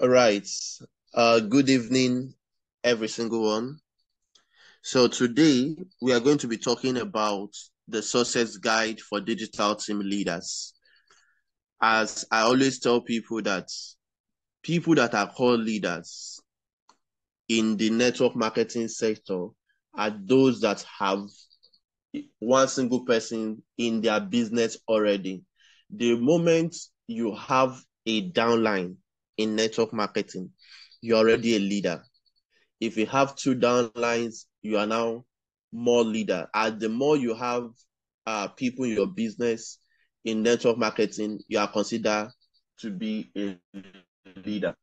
All right. Good evening, every single one. So today we are going to be talking about the success guide for digital team leaders. As I always tell people that are called leaders in the network marketing sector are those that have one single person in their business already. The moment you have a downline in network marketing, you're already a leader. If you have two downlines, you are now more leader. And the more you have people in your business in network marketing, you are considered to be a leader.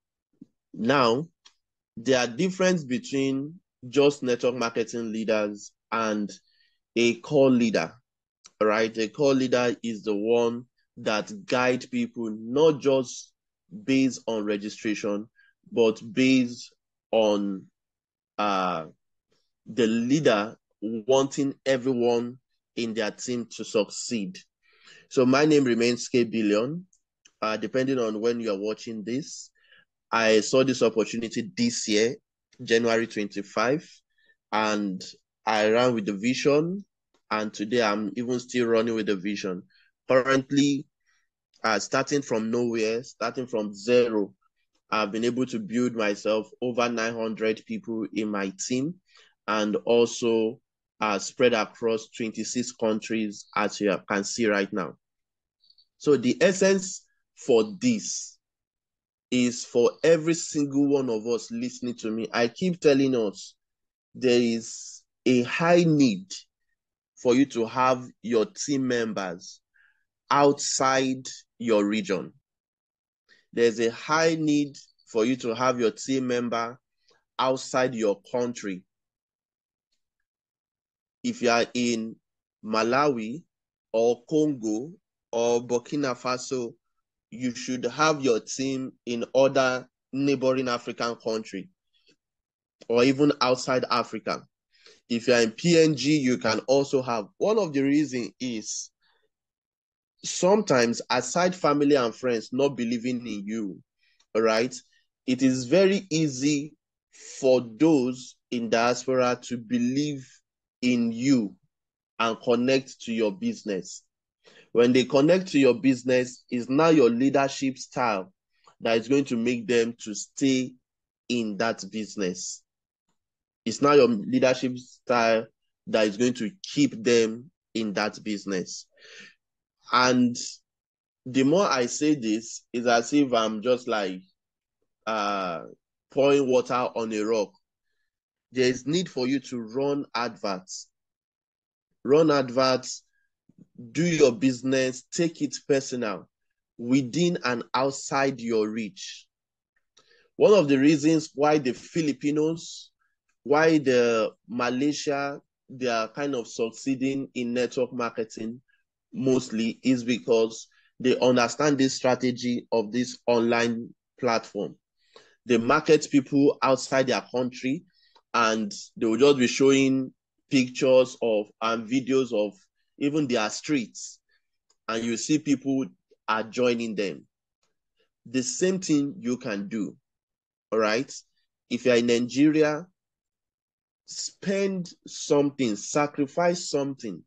Now, there are difference between just network marketing leaders and a core leader. All right, a core leader is the one that guide people not just based on registration, but based on uh, the leader wanting everyone in their team to succeed. So my name remains Kaybillion. Depending on when you are watching this, I saw this opportunity this year, January 25, and I ran with the vision. And today I'm even still running with the vision. Currently, starting from nowhere, starting from zero, I've been able to build myself over 900 people in my team and also spread across 26 countries, as you can see right now. So the essence for this is for every single one of us listening to me. I keep telling us there is a high need for you to have your team members outside your region. There's a high need for you to have your team member outside your country. If you are in Malawi or Congo or Burkina Faso, you should have your team in other neighboring African country or even outside Africa. If you're in PNG, you can also have. One of the reasons is sometimes aside family and friends not believing in you, all right, it is very easy for those in diaspora to believe in you and connect to your business. When they connect to your business, it's now your leadership style that is going to make them to stay in that business. It's now your leadership style that is going to keep them in that business. And the more I say this, it's as if I'm just like uh, pouring water on a rock. There is need for you to run adverts, do your business, take it personal within and outside your reach. One of the reasons why the Filipinos, why the Malaysia, they are kind of succeeding in network marketing mostly is because they understand this strategy of this online platform. They market people outside their country and they will just be showing pictures of and videos of even their streets, and you see people are joining them. The same thing you can do. All right. If you're in Nigeria, spend something, sacrifice something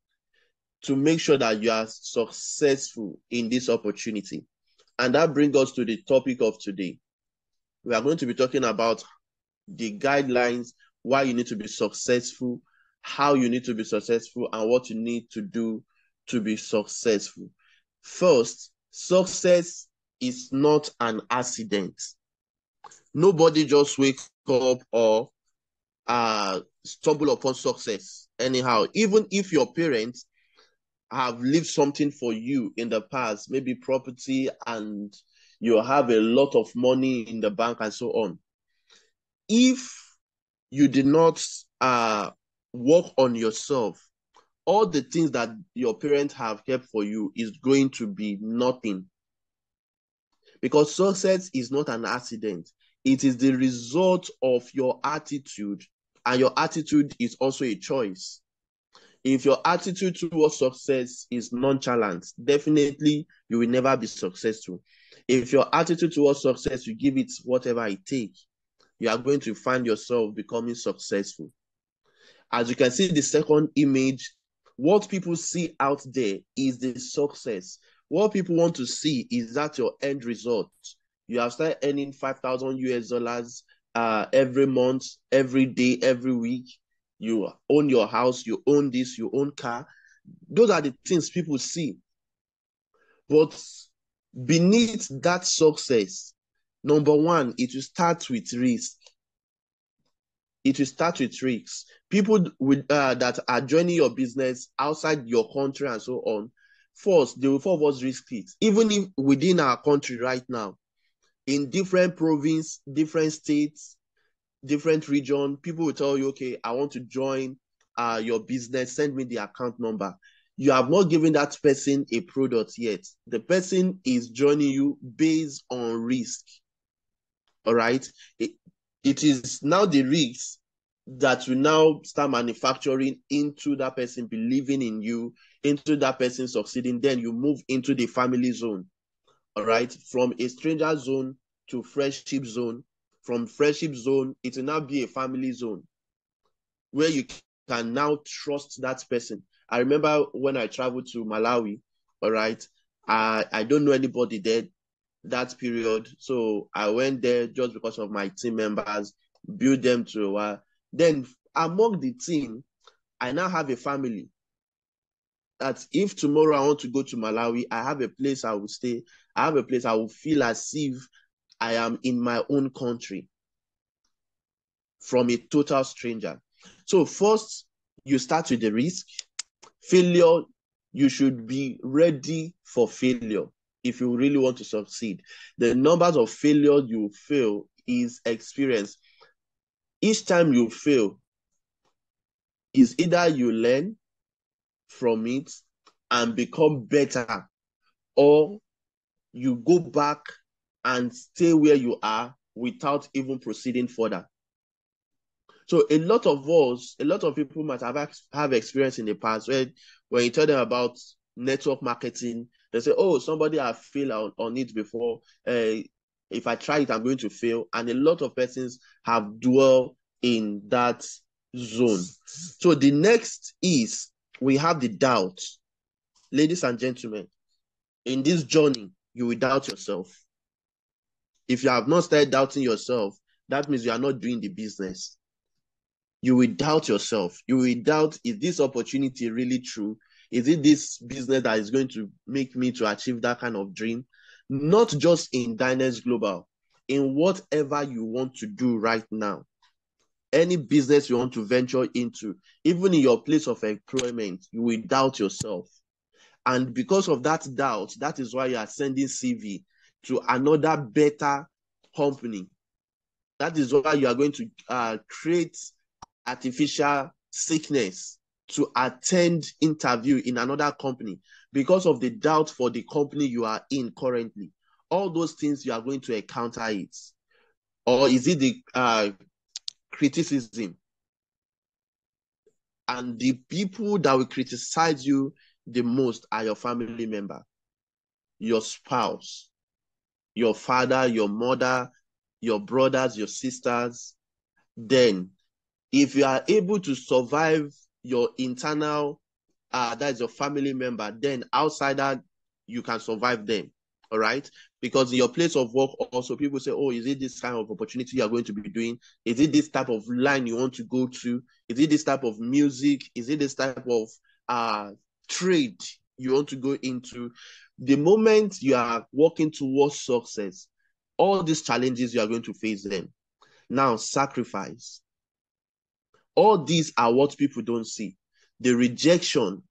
to make sure that you are successful in this opportunity. And that brings us to the topic of today. We are going to be talking about the guidelines, why you need to be successful, how you need to be successful, and what you need to do to be successful. First, success is not an accident. Nobody just wakes up or stumble upon success anyhow. Even if your parents have lived something for you in the past, maybe property, and you have a lot of money in the bank and so on. If you did not work on yourself, all the things that your parents have kept for you is going to be nothing. Because success is not an accident. It is the result of your attitude, and your attitude is also a choice. If your attitude towards success is nonchalant, definitely you will never be successful. If your attitude towards success, you give it whatever it takes, you are going to find yourself becoming successful. As you can see, the second image, what people see out there is the success. What people want to see is that your end result. You have started earning 5,000 US dollars every month, every day, every week. You own your house, you own this, you own car. Those are the things people see. But beneath that success, number one, it will start with risk. It will start with risks. People that are joining your business outside your country and so on, first, they will first risk it. Even if within our country right now, in different province, different states, different region, people will tell you, okay, I want to join your business, send me the account number. You have not given that person a product yet. The person is joining you based on risk. All right. It is now the risk that will now start manufacturing into that person believing in you, into that person succeeding. Then you move into the family zone. All right. From a stranger zone to friendship zone. From friendship zone, it will now be a family zone where you can now trust that person. I remember when I traveled to Malawi, all right, I don't know anybody there that period. So I went there just because of my team members, build them to a while. Then among the team, I now have a family that if tomorrow I want to go to Malawi, I have a place I will stay. I have a place I will feel as if I am in my own country from a total stranger. So first, you start with the risk. Failure, you should be ready for failure if you really want to succeed. The numbers of failure you fail is experience. Each time you fail, is either you learn from it and become better, or you go back and stay where you are without even proceeding further. So a lot of people might have experience in the past where when you tell them about network marketing, they say, oh, somebody have failed on it before. If I try it, I'm going to fail. And a lot of persons have dwelled in that zone. So the next is we have the doubt. Ladies and gentlemen, in this journey, you will doubt yourself. If you have not started doubting yourself, that means you are not doing the business. You will doubt yourself. You will doubt, is this opportunity really true? Is it this business that is going to make me to achieve that kind of dream? Not just in Dynace Global, in whatever you want to do right now. Any business you want to venture into, even in your place of employment, you will doubt yourself. And because of that doubt, that is why you are sending CV to another better company. That is why you are going to create artificial sickness to attend interview in another company because of the doubt for the company you are in currently. All those things you are going to encounter it. Or is it the criticism? And the people that will criticize you the most are your family member, your spouse, your father, your mother, your brothers, your sisters. Then if you are able to survive your internal, that is your family member, then outside that, you can survive them. All right. Because in your place of work, also people say, oh, is it this kind of opportunity you are going to be doing? Is it this type of line you want to go to? Is it this type of music? Is it this type of trade you want to go into? The moment you are working towards success, all these challenges, you are going to face them. Now, sacrifice. All these are what people don't see. The rejection,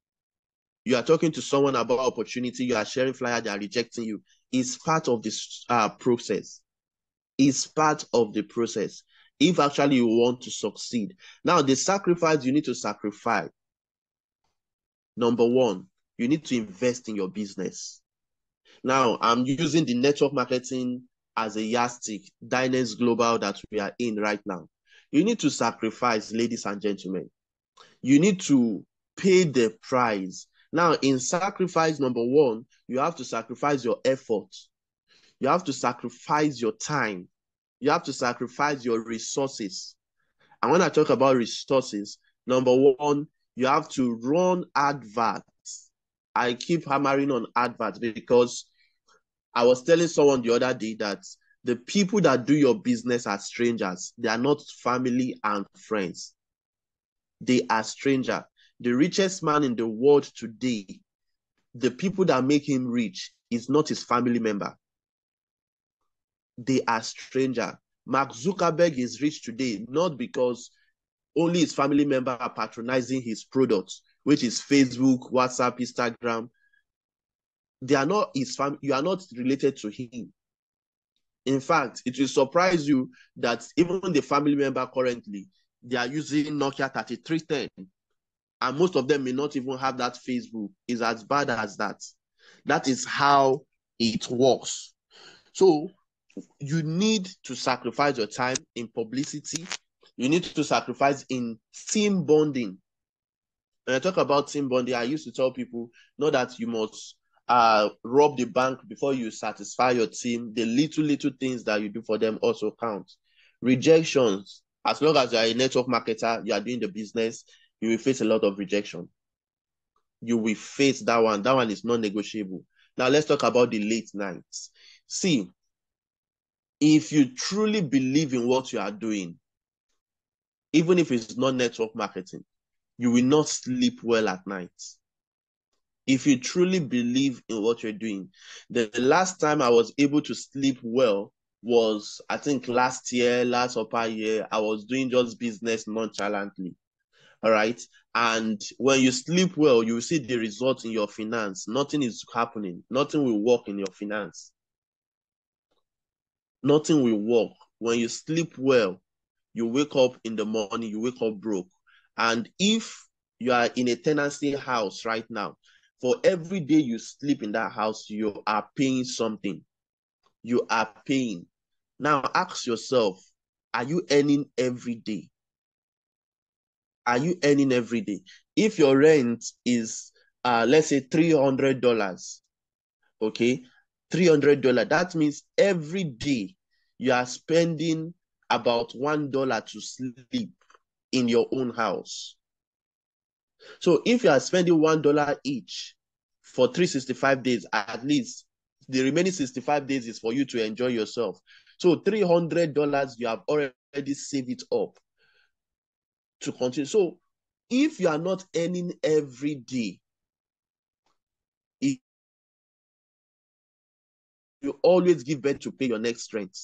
you are talking to someone about opportunity, you are sharing flyer, they are rejecting you, is part of this process. Is part of the process. If actually you want to succeed. Now, the sacrifice you need to sacrifice. Number one, you need to invest in your business. Now, I'm using the network marketing as a yardstick, Dynace Global that we are in right now. You need to sacrifice, ladies and gentlemen. You need to pay the price. Now, in sacrifice, number one, you have to sacrifice your effort. You have to sacrifice your time. You have to sacrifice your resources. And when I talk about resources, number one, you have to run adverts. I keep hammering on adverts because I was telling someone the other day that the people that do your business are strangers. They are not family and friends. They are strangers. The richest man in the world today, the people that make him rich is not his family member. They are strangers. Mark Zuckerberg is rich today, not because only his family members are patronizing his products, which is Facebook, WhatsApp, Instagram. They are not his family. You are not related to him. In fact, it will surprise you that even the family member currently, they are using Nokia 3310. And most of them may not even have that Facebook. It's as bad as that. That is how it works. So you need to sacrifice your time in publicity. You need to sacrifice in team bonding. When I talk about team bonding, I used to tell people, not that you must rob the bank before you satisfy your team. The little things that you do for them also count. Rejections, as long as you are a network marketer, you are doing the business, you will face a lot of rejection. You will face that one. That one is non-negotiable. Now let's talk about the late nights. See, if you truly believe in what you are doing, even if it's not network marketing, you will not sleep well at night. If you truly believe in what you're doing, the last time I was able to sleep well was, I think, last upper year. I was doing just business nonchalantly. All right. And when you sleep well, you will see the result in your finance. Nothing is happening. Nothing will work in your finance. Nothing will work. When you sleep well, you wake up in the morning, you wake up broke. And if you are in a tenancy house right now, for every day you sleep in that house, you are paying something. You are paying. Now ask yourself, are you earning every day? Are you earning every day? If your rent is, let's say $300, okay, $300, that means every day you are spending about $1 to sleep in your own house. So if you are spending $1 each for 365 days, at least the remaining 65 days is for you to enjoy yourself. So $300, you have already saved it up to continue. So if you are not earning every day, you always give birth to pay your next rent.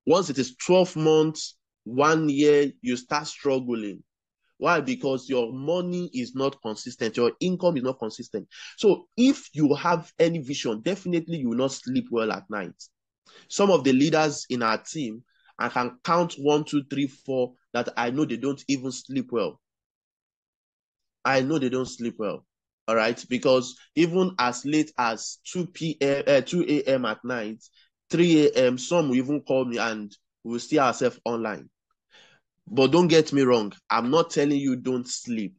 Once it is 12 months, 1 year, you start struggling. Why? Because your money is not consistent. Your income is not consistent. So if you have any vision, definitely you will not sleep well at night. Some of the leaders in our team, I can count 1, 2, 3, 4 that I know they don't even sleep well. I know they don't sleep well. All right. Because even as late as 2 a.m. at night, 3 a.m., some will even call me and we'll see ourselves online. But don't get me wrong. I'm not telling you don't sleep.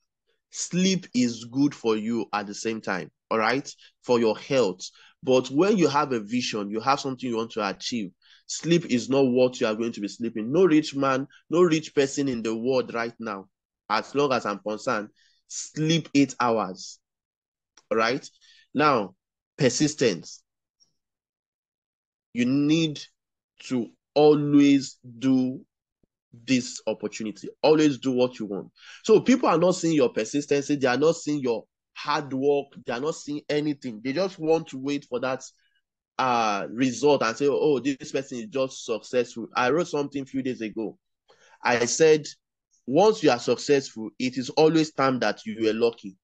Sleep is good for you at the same time. All right. For your health. But when you have a vision, you have something you want to achieve. Sleep is not what you are going to be sleeping. No rich man, no rich person in the world right now, as long as I'm concerned, sleep 8 hours. All right. Now, persistence. You need to always do this opportunity. Always do what you want. So people are not seeing your persistency. They are not seeing your hard work. They are not seeing anything. They just want to wait for that result and say, oh, this person is just successful. I wrote something a few days ago. I said, once you are successful, it is always time that you were lucky.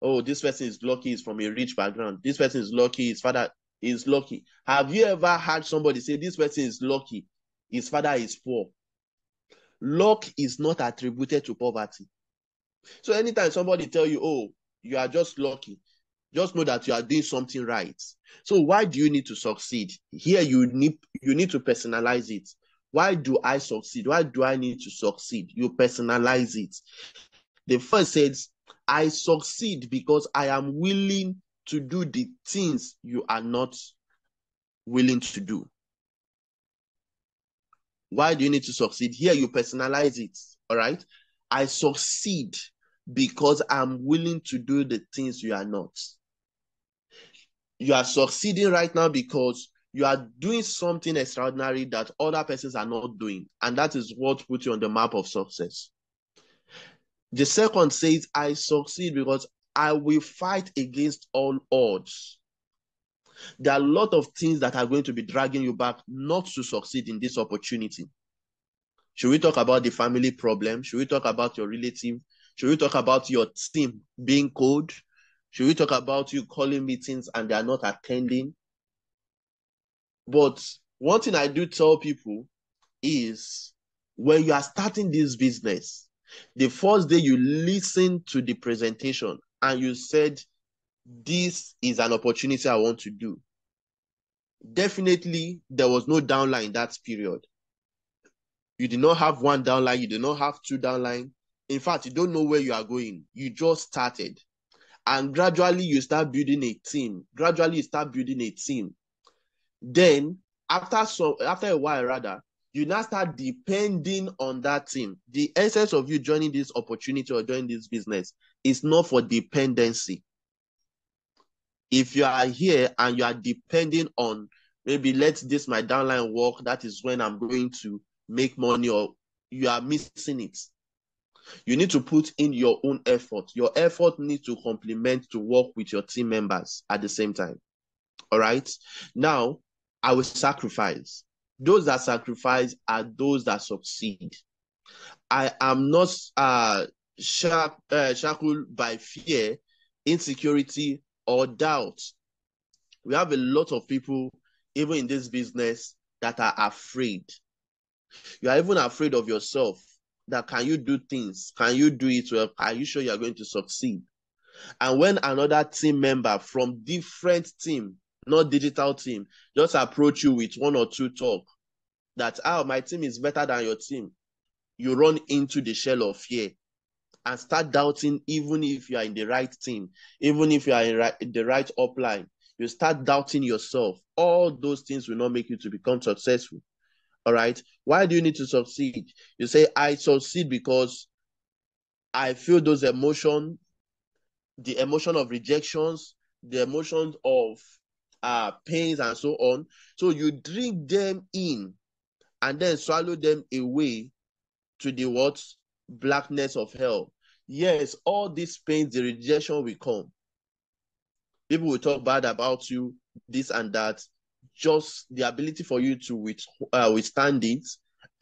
Oh, this person is lucky, is from a rich background. This person is lucky, his father is lucky. Have you ever heard somebody say this person is lucky, his father is poor? Luck is not attributed to poverty. So anytime somebody tell you, oh, you are just lucky, just know that you are doing something right. So why do you need to succeed? Here you need to personalize it. Why do I succeed? Why do I need to succeed? You personalize it. The first says, I succeed because I am willing to do the things you are not willing to do. Why do you need to succeed? Here you personalize it, all right? I succeed because I'm willing to do the things you are not. You are succeeding right now because you are doing something extraordinary that other persons are not doing. And that is what puts you on the map of success. The second says, I succeed because I will fight against all odds. There are a lot of things that are going to be dragging you back not to succeed in this opportunity. Should we talk about the family problem? Should we talk about your relative? Should we talk about your team being cold? Should we talk about you calling meetings and they are not attending? But one thing I do tell people is when you are starting this business, the first day you listen to the presentation and you said, this is an opportunity I want to do. Definitely, there was no downline in that period. You did not have one downline. You did not have two downline. In fact, you don't know where you are going. You just started. And gradually, you start building a team. Then, after a while, rather, you now start depending on that team. The essence of you joining this opportunity or joining this business is not for dependency. If you are here and you are depending on, maybe let this my downline work, that is when I'm going to make money, or you are missing it. You need to put in your own effort. Your effort needs to complement to work with your team members at the same time. All right. Now, I will sacrifice. Those that sacrifice are those that succeed. I am not shackled by fear, insecurity, or doubt. We have a lot of people, even in this business, that are afraid. You are even afraid of yourself. That can you do things? Can you do it well? Are you sure you are going to succeed? And when another team member from different team, not digital team, just approach you with one or two talk that, my team is better than your team, you run into the shell of fear and start doubting, even if you are in the right team, even if you are in the right upline, you start doubting yourself. All those things will not make you to become successful. All right. Why do you need to succeed? You say, I succeed because I feel those emotions, the emotion of rejections, the emotions of pains and so on. So you drink them in and then swallow them away to the what? Blackness of hell. Yes, all these pains, the rejection will come. People will talk bad about you, this and that. Just the ability for you to withstand it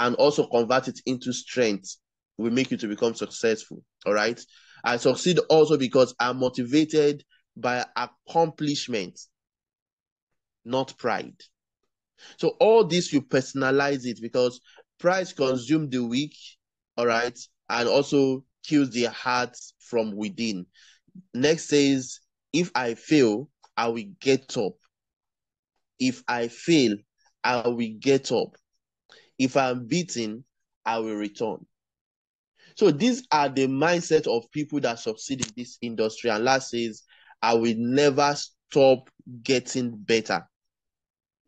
and also convert it into strength will make you to become successful. All right. I succeed also because I'm motivated by accomplishment, not pride. So all this, you personalize it because pride consumes the weak, all right, and also kills the heart from within. Next says, if I fail, I will get up. If I fail, I will get up. If I'm beaten, I will return. So these are the mindset of people that succeed in this industry. And last says, I will never stop getting better.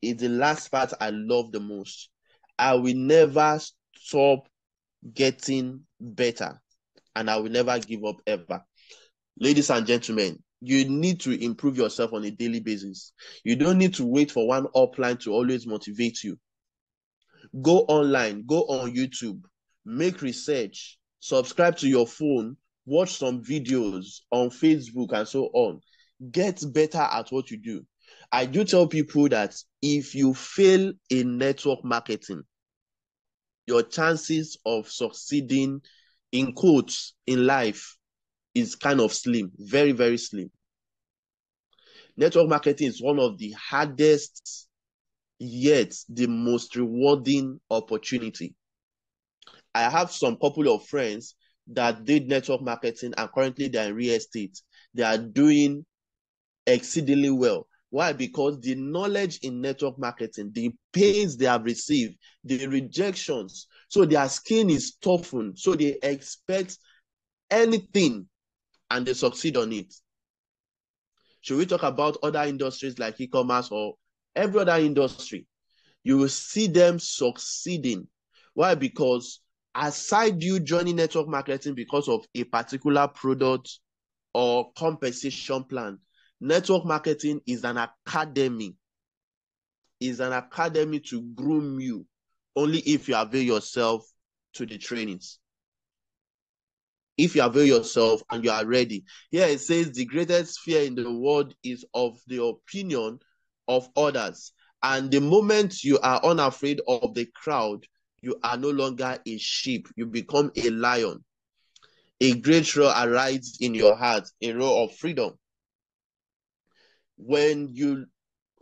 It's the last part I love the most. I will never stop getting better. And I will never give up ever. Ladies and gentlemen, you need to improve yourself on a daily basis. You don't need to wait for one upline to always motivate you. Go online, go on YouTube, make research, subscribe to your phone, watch some videos on Facebook and so on. Get better at what you do. I do tell people that if you fail in network marketing, your chances of succeeding in quotes in life is kind of slim, very, very slim. Network marketing is one of the hardest yet the most rewarding opportunity. I have some couple of friends that did network marketing and currently they're in real estate. They are doing exceedingly well. Why? Because the knowledge in network marketing, the pains they have received, the rejections, so their skin is toughened. So they expect anything and they succeed on it. Should we talk about other industries like e-commerce or every other industry? You will see them succeeding. Why? Because aside you joining network marketing because of a particular product or compensation plan, network marketing is an academy. Is an academy to groom you only if you avail yourself to the trainings. If you avail yourself and you are ready. Here it says the greatest fear in the world is of the opinion of others. And the moment you are unafraid of the crowd, you are no longer a sheep. You become a lion. A great roar arises in your heart, a roar of freedom. When you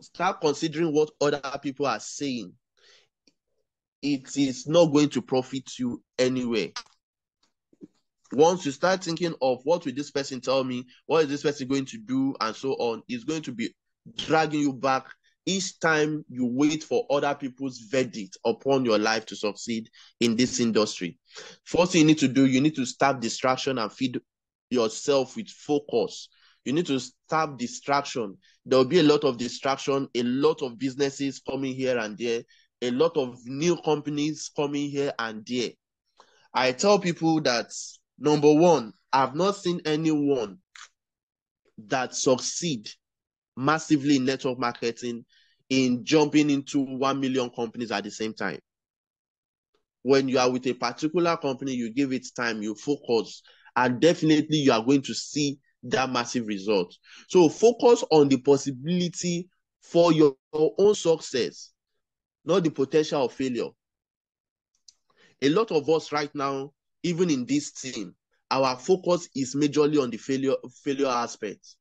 start considering what other people are saying, it is not going to profit you anyway. Once you start thinking of what will this person tell me, what is this person going to do, and so on, it's going to be dragging you back each time you wait for other people's verdict upon your life to succeed in this industry. First thing you need to do, you need to stop distraction and feed yourself with focus. You need to stop distraction. There will be a lot of distraction, a lot of businesses coming here and there, a lot of new companies coming here and there. I tell people that, number one, I've not seen anyone that succeed massively in network marketing in jumping into 1 million companies at the same time. When you are with a particular company, you give it time, you focus, and definitely you are going to see that massive result. So focus on the possibility for your own success, not the potential of failure. A lot of us right now, even in this team, our focus is majorly on the failure aspect.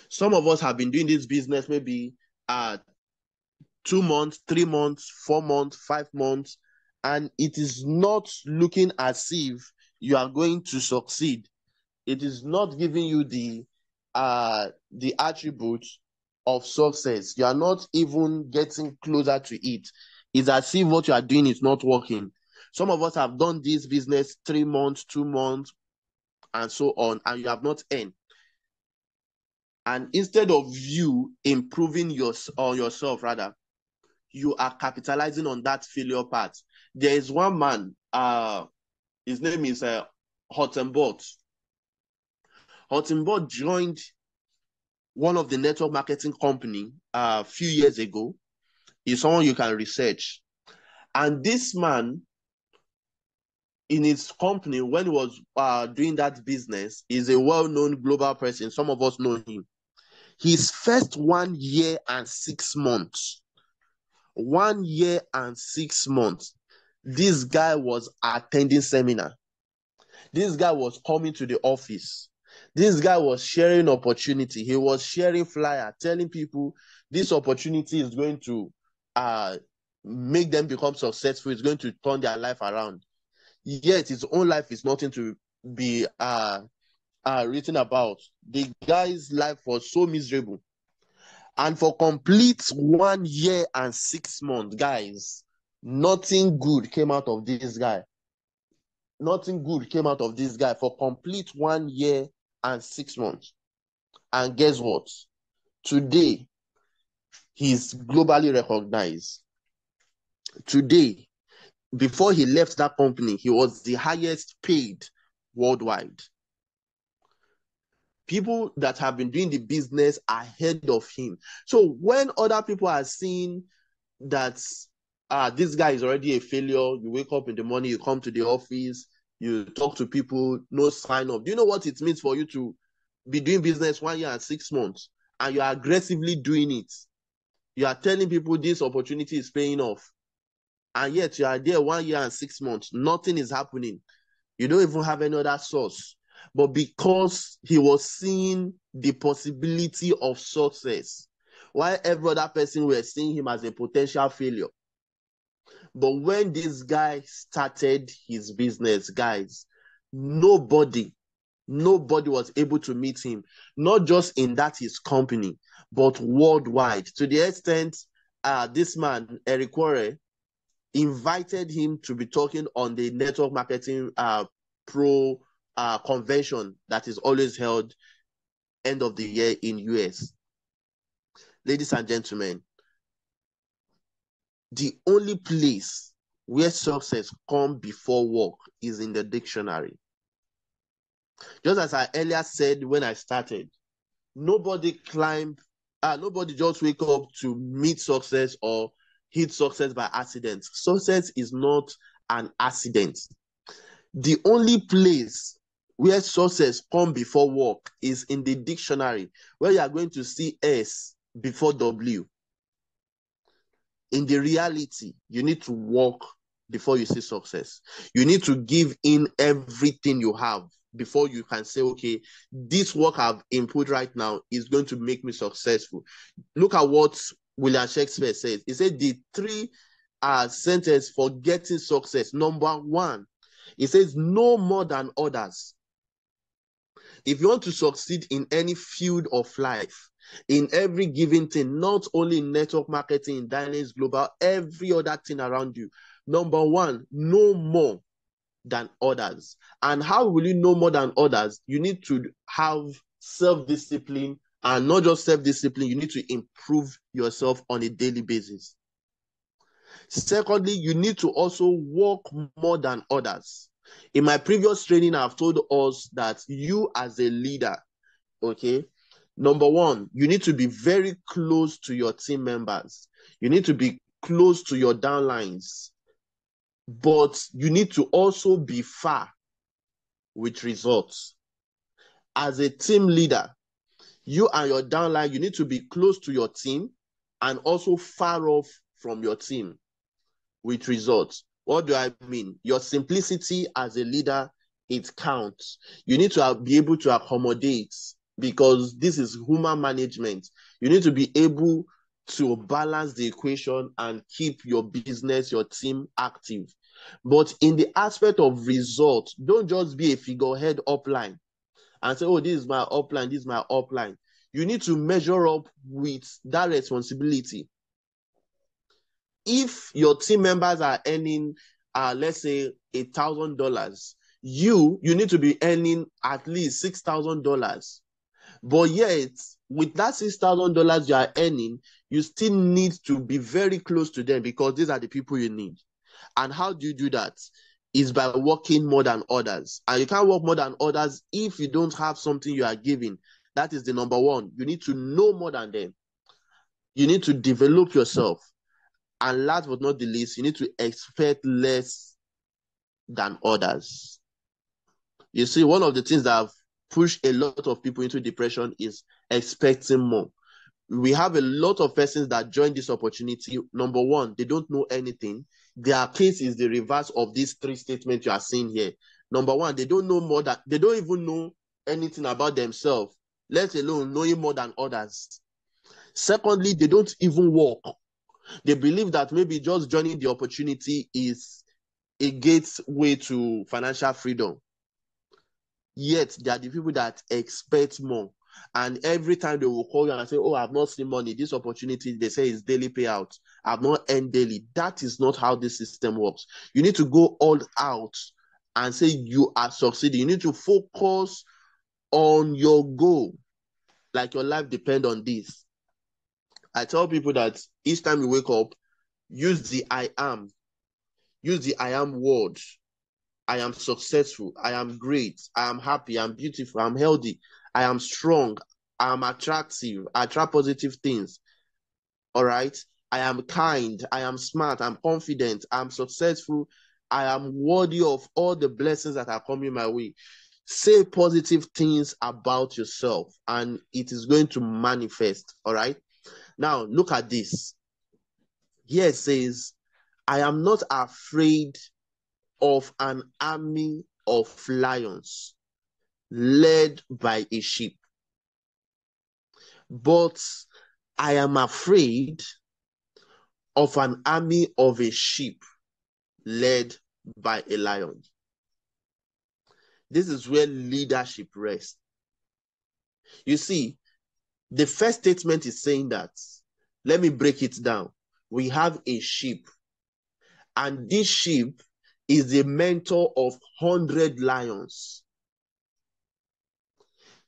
Some of us have been doing this business maybe 2 months, 3 months, 4 months, 5 months, and it is not looking as if you are going to succeed. It is not giving you the attributes of success. You are not even getting closer to it. It's as if what you are doing is not working. Some of us have done this business 3 months, 2 months, and so on, and you have not earned. And instead of you improving yourself, rather, you are capitalizing on that failure part. There is one man, his name is Hottenbot. Hottenbot joined one of the network marketing company a few years ago. He's someone you can research. And this man, in his company, when he was doing that business, is a well-known global person. Some of us know him. His first 1 year and 6 months, 1 year and 6 months, this guy was attending seminar. This guy was coming to the office. This guy was sharing opportunity. He was sharing flyer, telling people this opportunity is going to make them become successful. It's going to turn their life around. Yet his own life is nothing to be written about. The guy's life was so miserable. And for complete 1 year and 6 months, guys, nothing good came out of this guy. Nothing good came out of this guy for complete 1 year and 6 months. And guess what? Today, he's globally recognized. Today, before he left that company, he was the highest paid worldwide. People that have been doing the business ahead of him. So when other people are seeing that this guy is already a failure, you wake up in the morning, you come to the office, you talk to people, no sign of. Do you know what it means for you to be doing business 1 year and 6 months and you are aggressively doing it? You are telling people this opportunity is paying off, and yet you are there 1 year and 6 months, nothing is happening. You don't even have any other source. But because he was seeing the possibility of success, while every other person were seeing him as a potential failure. But when this guy started his business, guys, nobody was able to meet him, not just in that his company, but worldwide. To the extent, this man, Eric Warre, invited him to be talking on the network marketing pro convention that is always held end of the year in US. Ladies and gentlemen, the only place where success comes before work is in the dictionary. Just as I earlier said when I started, nobody just wake up to meet success or hit success by accident. Success is not an accident. The only place where success comes before work is in the dictionary, where you are going to see S before W. In the reality, you need to work before you see success. You need to give in everything you have before you can say, okay, this work I've input right now is going to make me successful. Look at what William Shakespeare said. He said the three sentences for getting success. Number one, he says, no more than others. If you want to succeed in any field of life, in every given thing, not only in network marketing, in Dynace Global, every other thing around you, number one, no more than others. And how will you know more than others? You need to have self-discipline, and not just self-discipline, you need to improve yourself on a daily basis. Secondly, you need to also work more than others. In my previous training, I've told us that you as a leader, okay, number one, you need to be very close to your team members. You need to be close to your downlines. But you need to also be far with results. As a team leader, you and your downline, you need to be close to your team and also far off from your team with results. What do I mean? Your simplicity as a leader, it counts. You need to be able to accommodate, because this is human management. You need to be able to balance the equation and keep your business, your team active. But in the aspect of results, don't just be a figurehead upline and say, oh, this is my upline, this is my upline. You need to measure up with that responsibility. If your team members are earning, let's say, $1,000, you need to be earning at least $6,000. But yet, with that $6,000 you are earning, you still need to be very close to them, because these are the people you need. And how do you do that? Is by working more than others. And you can't work more than others if you don't have something you are giving. That is the number one. You need to know more than them. You need to develop yourself. And last but not the least, you need to expect less than others. You see, one of the things that have pushed a lot of people into depression is expecting more. We have a lot of persons that join this opportunity. Number one, they don't know anything. Their case is the reverse of these three statements you are seeing here. Number one, they don't know more than, they don't even know anything about themselves, let alone knowing more than others. Secondly, they don't even work. They believe that maybe just joining the opportunity is a gateway to financial freedom. Yet, they are the people that expect more. And every time they will call you and say, oh, I've not seen money, this opportunity, they say is daily payout. I've not earned daily. That is not how this system works. You need to go all out and say you are succeeding. You need to focus on your goal, like your life depends on this. I tell people that each time you wake up, use the I am. Use the I am word. I am successful. I am great. I am happy. I'm beautiful. I'm healthy. I am strong. I am attractive. I attract positive things. All right. I am kind. I am smart. I'm confident. I'm successful. I am worthy of all the blessings that are coming my way. Say positive things about yourself, and it is going to manifest. All right. Now, look at this. Here it says, I am not afraid of an army of lions led by a sheep, but I am afraid of an army of a sheep led by a lion. This is where leadership rests. You see, the first statement is saying that, let me break it down. We have a sheep, and this sheep is the mentor of 100 lions.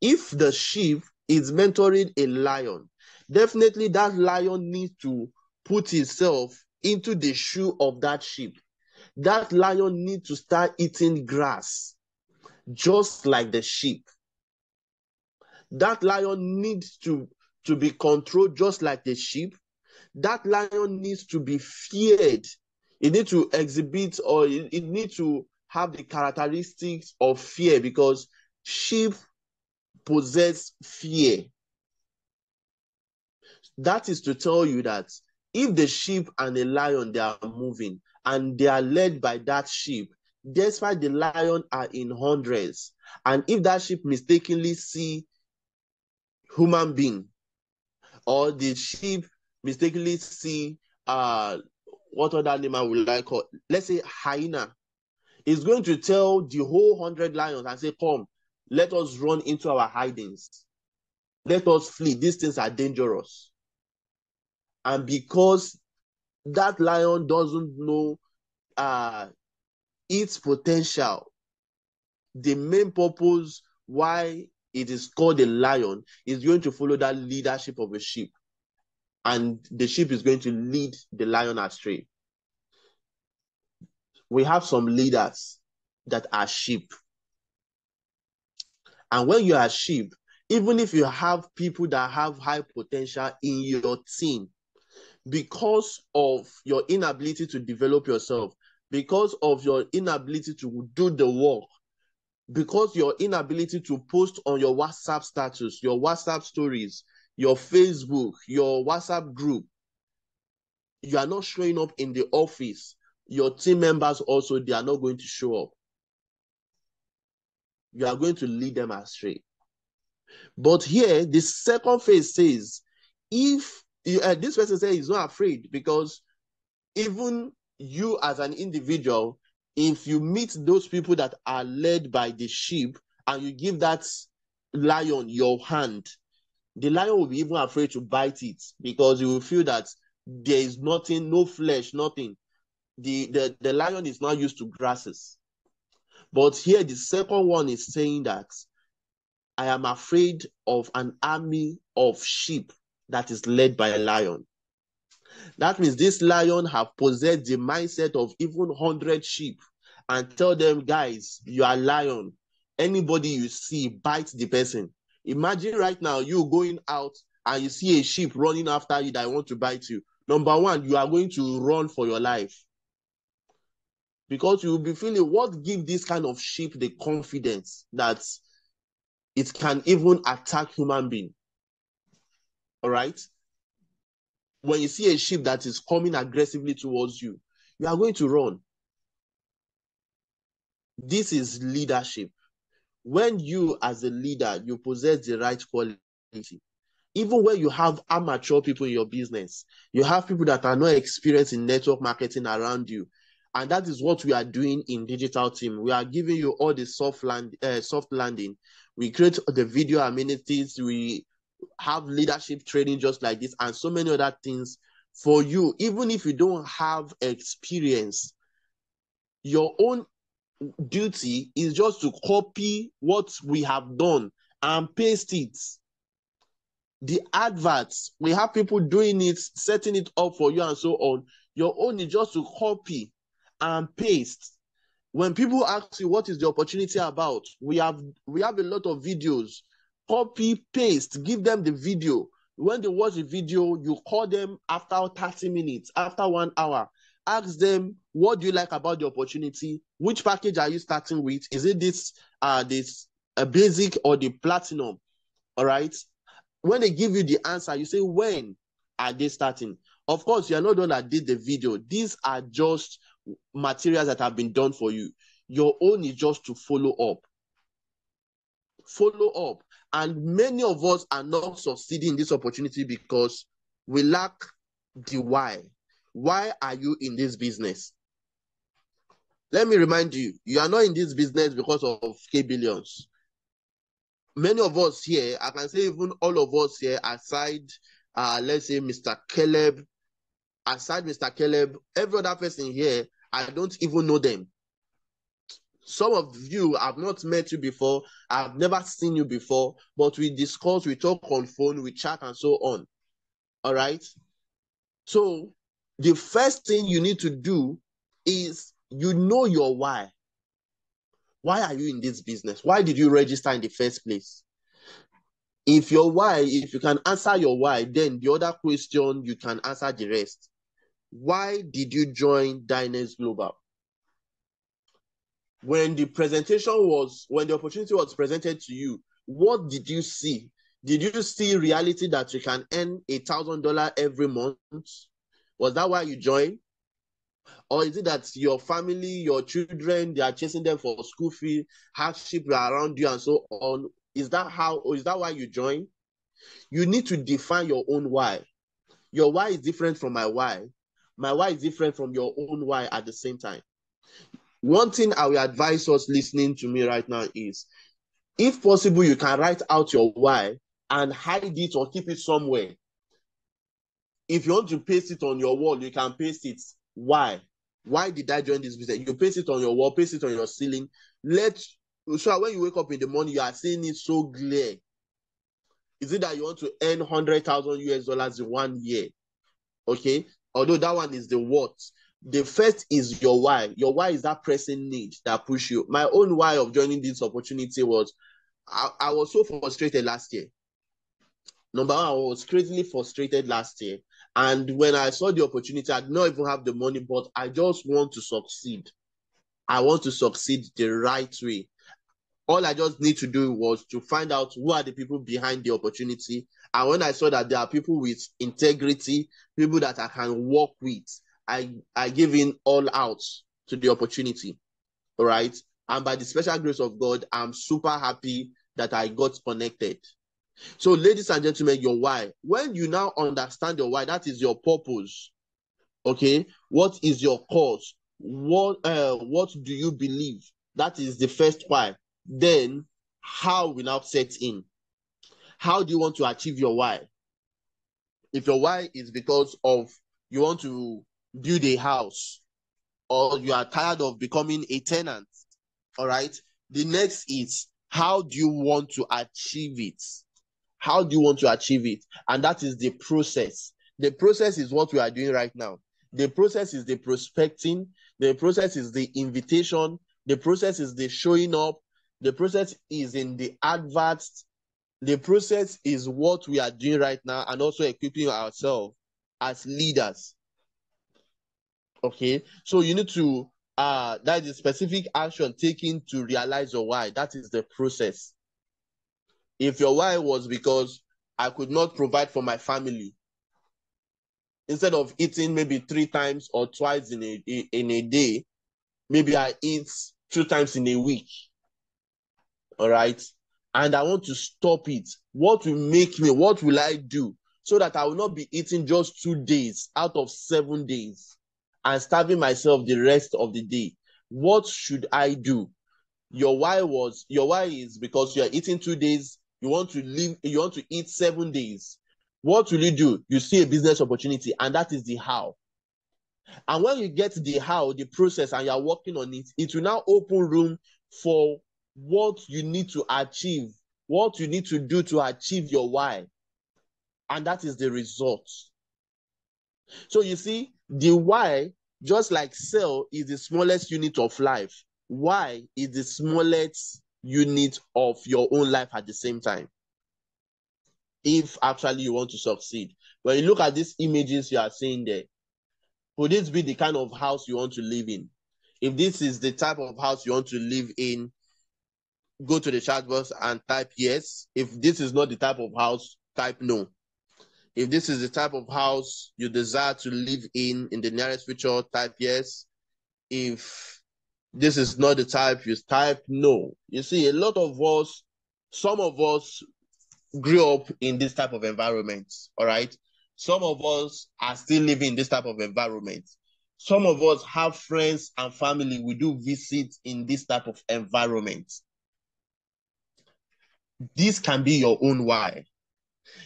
if the sheep is mentoring a lion, definitely that lion needs to put himself into the shoe of that sheep. That lion needs to start eating grass, just like the sheep. That lion needs to be controlled just like the sheep. That lion needs to be feared. It needs to exhibit, or it needs to have the characteristics of fear, because sheep possess fear. That is to tell you that if the sheep and the lion, they are moving and they are led by that sheep, despite the lion are in hundreds, and if that sheep mistakenly see human being, or the sheep mistakenly see what other animal will I call? Let's say hyena. It's going to tell the whole 100 lions and say, come, let us run into our hidings. Let us flee. These things are dangerous. And because that lion doesn't know its potential, the main purpose why it is called a lion is going to follow that leadership of a sheep. And the sheep is going to lead the lion astray. We have some leaders that are sheep. And when you are sheep, even if you have people that have high potential in your team, because of your inability to develop yourself, because of your inability to do the work, because your inability to post on your WhatsApp status, your WhatsApp stories, your Facebook, your WhatsApp group, you are not showing up in the office, your team members also, they are not going to show up. You are going to lead them astray. But here, the second phase says, if this person says he's not afraid, because even you as an individual, if you meet those people that are led by the sheep and you give that lion your hand, the lion will be even afraid to bite it, because you will feel that there is nothing, no flesh, nothing. The lion is not used to grasses. But here the second one is saying that I am afraid of an army of sheep that is led by a lion. That means this lion have possessed the mindset of even 100 sheep and tell them, guys, you are lion. Anybody you see, bite the person. Imagine right now you going out and you see a sheep running after you that want to bite you. Number one, you are going to run for your life, because you will be feeling, what gives this kind of sheep the confidence that it can even attack human being? All right? When you see a sheep that is coming aggressively towards you, you are going to run. This is leadership. When you, as a leader, you possess the right quality, even when you have amateur people in your business, you have people that are not experienced in network marketing around you. And that is what we are doing in Digital Team. We are giving you all the soft landing. We create the video amenities. We have leadership training just like this, and so many other things for you. Even if you don't have experience, your own duty is just to copy what we have done and paste it. The adverts, we have people doing it, setting it up for you and so on. Your own is just to copy and paste. When people ask you what is the opportunity about, we have a lot of videos. Copy, paste, give them the video. When they watch the video, you call them after 30 minutes, after 1 hour. Ask them, what do you like about the opportunity? Which package are you starting with? Is it this basic or the platinum? All right. When they give you the answer, you say, when are they starting? Of course, you are not the one that did the video. These are just materials that have been done for you. Your own is just to follow up. Follow up. And many of us are not succeeding in this opportunity because we lack the why. Why are you in this business? Let me remind you, you are not in this business because of Kaybillions. Many of us here, I can say even all of us here, aside, let's say Mr. Caleb, aside Mr. Caleb, every other person here, I don't even know them. Some of you have not met you before. I've never seen you before, but we discuss, we talk on phone, we chat and so on. All right. So the first thing you need to do is you know your why. Why are you in this business? Why did you register in the first place? If your why, if you can answer your why, then the other question, you can answer the rest. Why did you join Dynace Global? When the opportunity was presented to you, what did you see? Did you see reality that you can earn $1,000 every month? Was that why you joined? Or is it that your family, your children, they are chasing them for school fee, hardship around you and so on? Is that why you joined? You need to define your own why. Your why is different from my why. My why is different from your own why at the same time. One thing I will advise us listening to me right now is, if possible, you can write out your why and hide it or keep it somewhere. If you want to paste it on your wall, you can paste it. Why? Why did I join this business? You paste it on your wall, paste it on your ceiling. So when you wake up in the morning, you are seeing it so clear. Is it that you want to earn 100,000 US dollars in 1 year? Okay. Although that one is the what. The first is your why. Your why is that pressing need that push you. My own why of joining this opportunity was I was so frustrated last year. Number one, I was crazily frustrated last year. And when I saw the opportunity, I did not even have the money, but I just want to succeed. I want to succeed the right way. All I just need to do was to find out who are the people behind the opportunity. And when I saw that there are people with integrity, people that I can work with, I gave in all out to the opportunity. All right. And by the special grace of God, I'm super happy that I got connected. So, ladies and gentlemen, your why. When you now understand your why, that is your purpose. Okay. What is your cause? What do you believe? That is the first why. Then how will now set in? How do you want to achieve your why? If your why is because of you want to build a house, or you are tired of becoming a tenant, all right, the next is, how do you want to achieve it? How do you want to achieve it? And that is the process. The process is what we are doing right now. The process is the prospecting. The process is the invitation. The process is the showing up. The process is in the adverts. The process is what we are doing right now, and also equipping ourselves as leaders. Okay, so you need to that is specific action taken to realize your why. That is the process. If your why was because I could not provide for my family, instead of eating maybe 3 times or twice in a day, maybe I eat 2 times in a week. All right. And I want to stop it. What will I do so that I will not be eating just 2 days out of 7 days and starving myself the rest of the day? What should I do? Your why is because you are eating 2 days, you want to eat 7 days. What will you do? You see a business opportunity, and that is the how. And when you get the how, the process, and you're working on it, it will now open room for what you need to achieve, what you need to do to achieve your why. And that is the result. So you see, the why, just like cell is the smallest unit of life, why is the smallest unit of your own life at the same time, if actually you want to succeed. When you look at these images you are seeing there, could this be the kind of house you want to live in? If this is the type of house you want to live in, go to the chat box and type yes. If this is not the type of house, type no. If this is the type of house you desire to live in the nearest future, type yes. If this is not the type, you type no. You see, some of us grew up in this type of environment, all right? Some of us are still living in this type of environment. Some of us have friends and family we do visit in this type of environment. This can be your own why.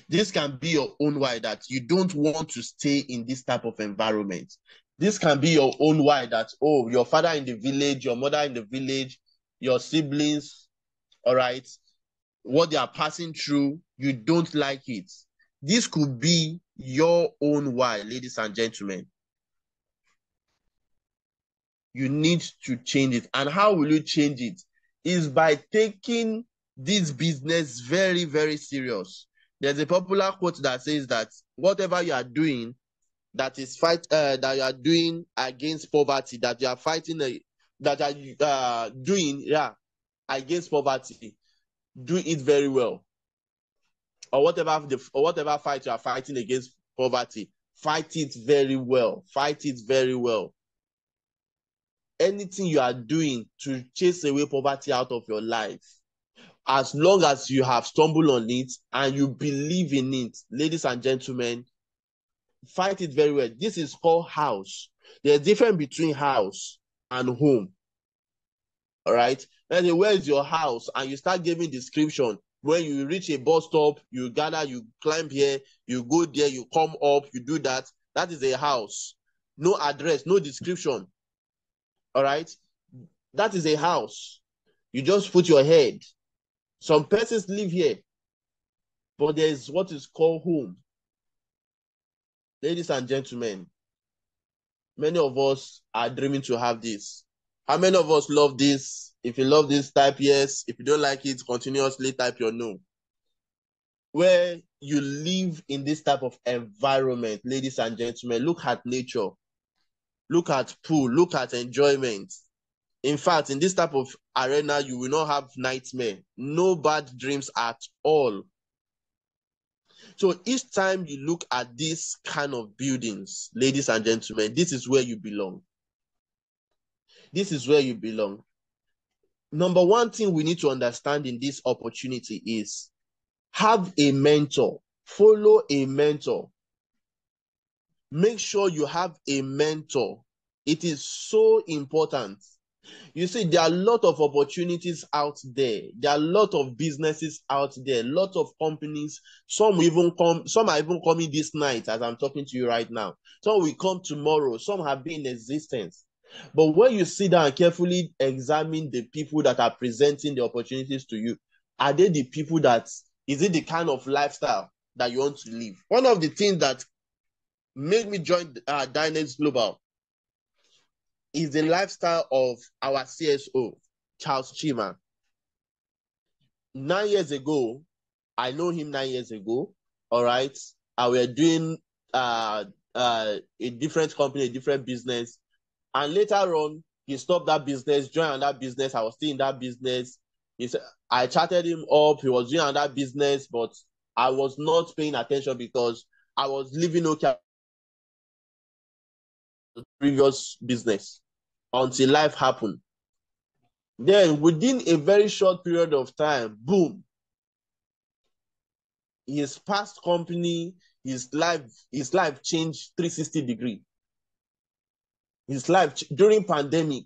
This can be your own why, that you don't want to stay in this type of environment. This can be your own why, that, oh, your father in the village, your mother in the village, your siblings, all right, what they are passing through, you don't like it. This could be your own why, ladies and gentlemen. You need to change it. And how will you change it? Is by taking this business very, very serious. There's a popular quote that says that whatever you are doing that you are doing against poverty, that you are fighting that you are doing against poverty, do it very well. Or whatever fight you are fighting against poverty, fight it very well. Fight it very well. Anything you are doing to chase away poverty out of your life, as long as you have stumbled on it and you believe in it, ladies and gentlemen, fight it very well. This is called house. There's a difference between house and home. All right. And where is your house? And you start giving description. When you reach a bus stop, you gather, you climb here, you go there, you come up, you do that. That is a house. No address, no description. All right. That is a house. You just put your head. Some persons live here, but there is what is called home. Ladies and gentlemen, many of us are dreaming to have this. How many of us love this? If you love this, type yes. If you don't like it, continuously type your no. Where you live in this type of environment, ladies and gentlemen, look at nature. Look at pool. Look at enjoyment. In fact, in this type of arena, you will not have nightmare. No bad dreams at all. So each time you look at this kind of buildings, ladies and gentlemen, this is where you belong. This is where you belong. Number one thing we need to understand in this opportunity is have a mentor. Follow a mentor. Make sure you have a mentor. It is so important. You see, there are a lot of opportunities out there. There are a lot of businesses out there, a lot of companies. Some are even coming this night as I'm talking to you right now. Some will come tomorrow. Some have been in existence. But when you sit down and carefully examine the people that are presenting the opportunities to you, are they the people is it the kind of lifestyle that you want to live? One of the things that made me join Dynace Global is the lifestyle of our CSO, Charles Chima. 9 years ago, I know him 9 years ago, all right? And we're doing a different company, a different business. And later on, he stopped that business, joined that business. I was still in that business. I chatted him up. He was doing that business, but I was not paying attention because I was living okay the previous business until life happened. Then within a very short period of time, boom, his past company, his life changed 360 degrees. His life during pandemic,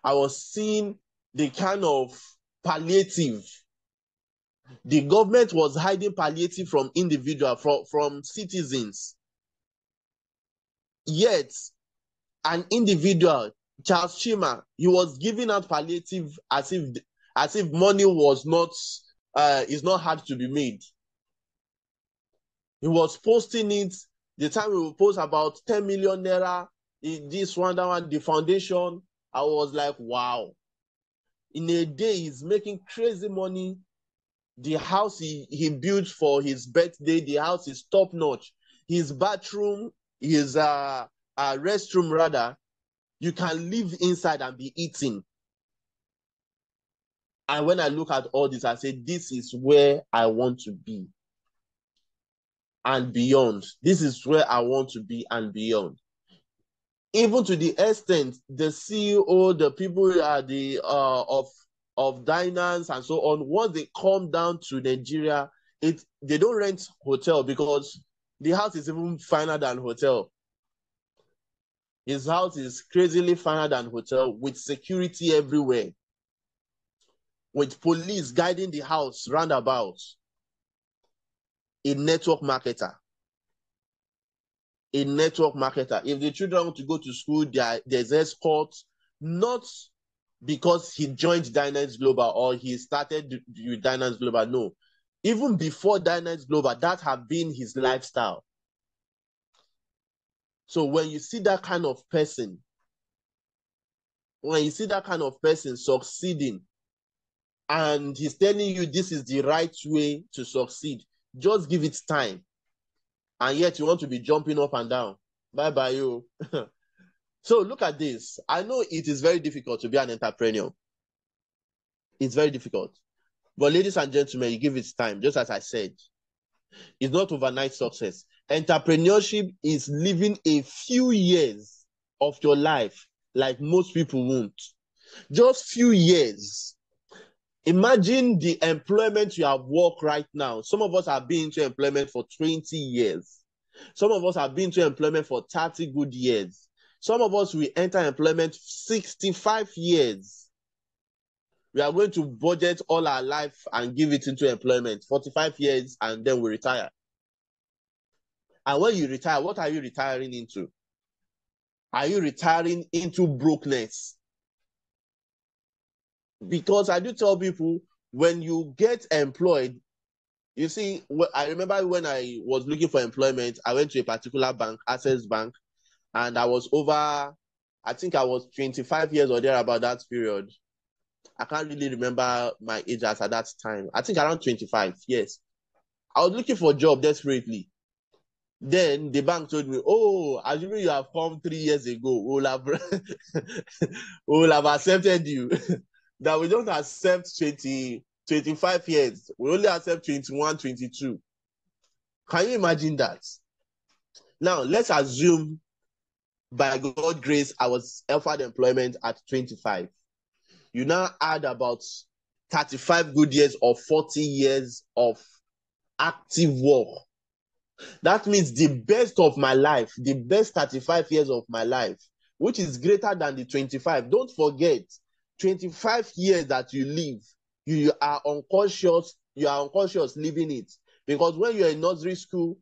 I was seeing the kind of palliative. The government was hiding palliative from individuals, from citizens. Yet, an individual, Charles Chima, he was giving out palliative as if money was not is not hard to be made. He was posting it. The time we will post about 10 million naira, this one, that one, the foundation. I was like, wow. In a day, he's making crazy money. The house he built for his birthday, the house is top notch. His bathroom, his restroom rather, you can live inside and be eating. And when I look at all this, I say, this is where I want to be and beyond. This is where I want to be and beyond. Even to the extent, the CEO, the people of Dynace and so on, once they come down to Nigeria, they don't rent hotel because the house is even finer than hotel. His house is crazily finer than hotel with security everywhere, with police guiding the house roundabout. A network marketer. A network marketer. If the children want to go to school, there's escort, not because he joined Dynace Global or he started with Dynace Global. No. Even before Dynace Global, that had been his lifestyle. So when you see that kind of person, succeeding, and he's telling you this is the right way to succeed, just give it time. And yet you want to be jumping up and down. Bye-bye, you. So look at this. I know it is very difficult to be an entrepreneur. It's very difficult. But ladies and gentlemen, you give it time, just as I said. It's not overnight success. Entrepreneurship is living a few years of your life like most people won't. Just few years. Imagine the employment you have worked right now. Some of us have been into employment for 20 years. Some of us have been into employment for 30 good years. Some of us will enter employment 65 years. We are going to budget all our life and give it into employment, 45 years, and then we retire. And when you retire, what are you retiring into? Are you retiring into brokenness? Because I do tell people, when you get employed, you see, I remember when I was looking for employment, I went to a particular bank, Access Bank, and I was over, I think I was 25 years or there about that period. I can't really remember my age at that time. I think around 25, yes. I was looking for a job desperately. Then the bank told me, oh, assuming you have come 3 years ago, we will have accepted you. That we don't accept 25 years. We only accept 21, 22. Can you imagine that? Now, let's assume by God's grace, I was offered employment at 25. You now add about 35 good years or 40 years of active work. That means the best of my life, the best 35 years of my life, which is greater than the 25. Don't forget, 25 years that you live, you are unconscious living it. Because when you're in nursery school,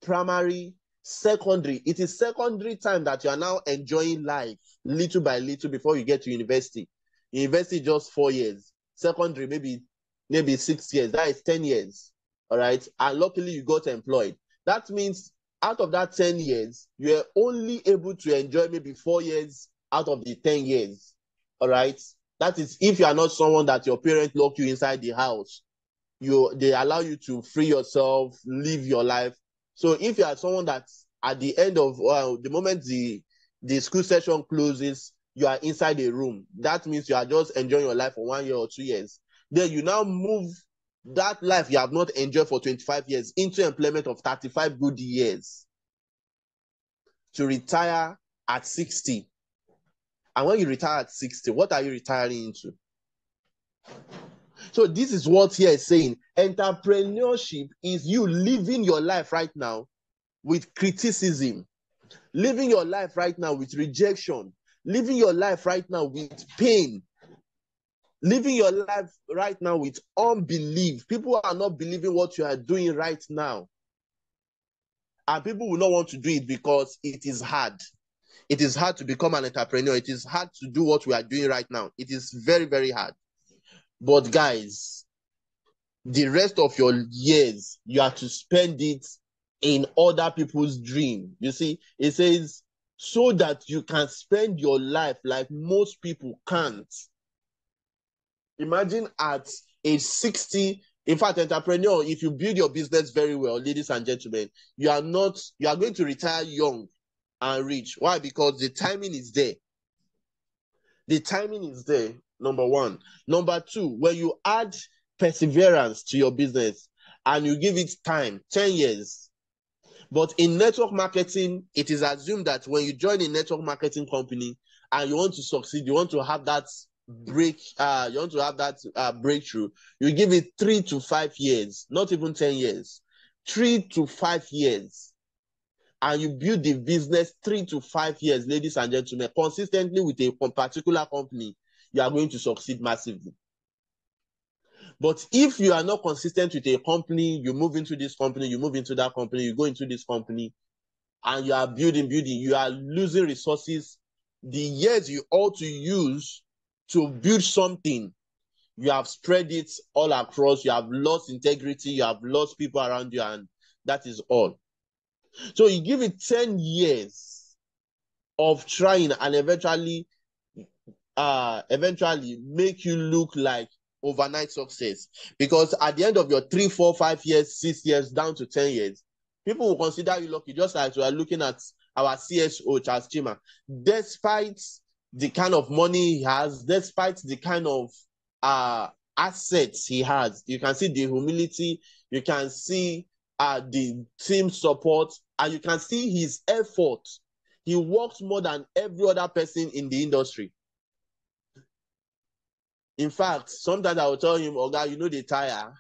primary, secondary, it is secondary time that you are now enjoying life little by little before you get to university. University just 4 years. Secondary, maybe 6 years. That is 10 years. All right. And luckily you got employed. That means out of that 10 years, you are only able to enjoy maybe 4 years out of the 10 years. All right. That is if you are not someone that your parents lock you inside the house. They allow you to free yourself, live your life. So if you are someone that at the end of the moment the school session closes, you are inside a room. That means you are just enjoying your life for 1 year or 2 years. Then you now move that life you have not enjoyed for 25 years into employment of 35 good years to retire at 60. And when you retire at 60, what are you retiring into? So this is what here is saying. Entrepreneurship is you living your life right now with criticism, living your life right now with rejection, living your life right now with pain, living your life right now with unbelief. People are not believing what you are doing right now. And people will not want to do it because it is hard. It is hard to become an entrepreneur. It is hard to do what we are doing right now. It is very, very hard. But guys, the rest of your years, you have to spend it in other people's dream. You see, it says, so that you can spend your life like most people can't. Imagine at age 60, in fact, entrepreneur, if you build your business very well, ladies and gentlemen, you are going to retire young and rich. Why? Because the timing is there. The timing is there, number one. Number two, when you add perseverance to your business and you give it time, 10 years. But in network marketing, it is assumed that when you join a network marketing company and you want to succeed, you want to have that breakthrough, you give it 3 to 5 years, not even 10 years, 3 to 5 years. And you build the business 3 to 5 years, ladies and gentlemen, consistently with a particular company, you are going to succeed massively. But if you are not consistent with a company, you move into this company, you move into that company, you go into this company, and you are building, you are losing resources. The years you ought to use to build something, you have spread it all across, you have lost integrity, you have lost people around you, and that is all. So you give it 10 years of trying and eventually make you look like overnight success. Because at the end of your 3, 4, 5 years, 6 years, down to 10 years, people will consider you lucky, just like we are looking at our CSO, Charles Chima. Despite the kind of money he has, despite the kind of assets he has, you can see the humility, you can see the team support, and you can see his effort. He works more than every other person in the industry. In fact, sometimes I will tell him, Oga, you know they tire.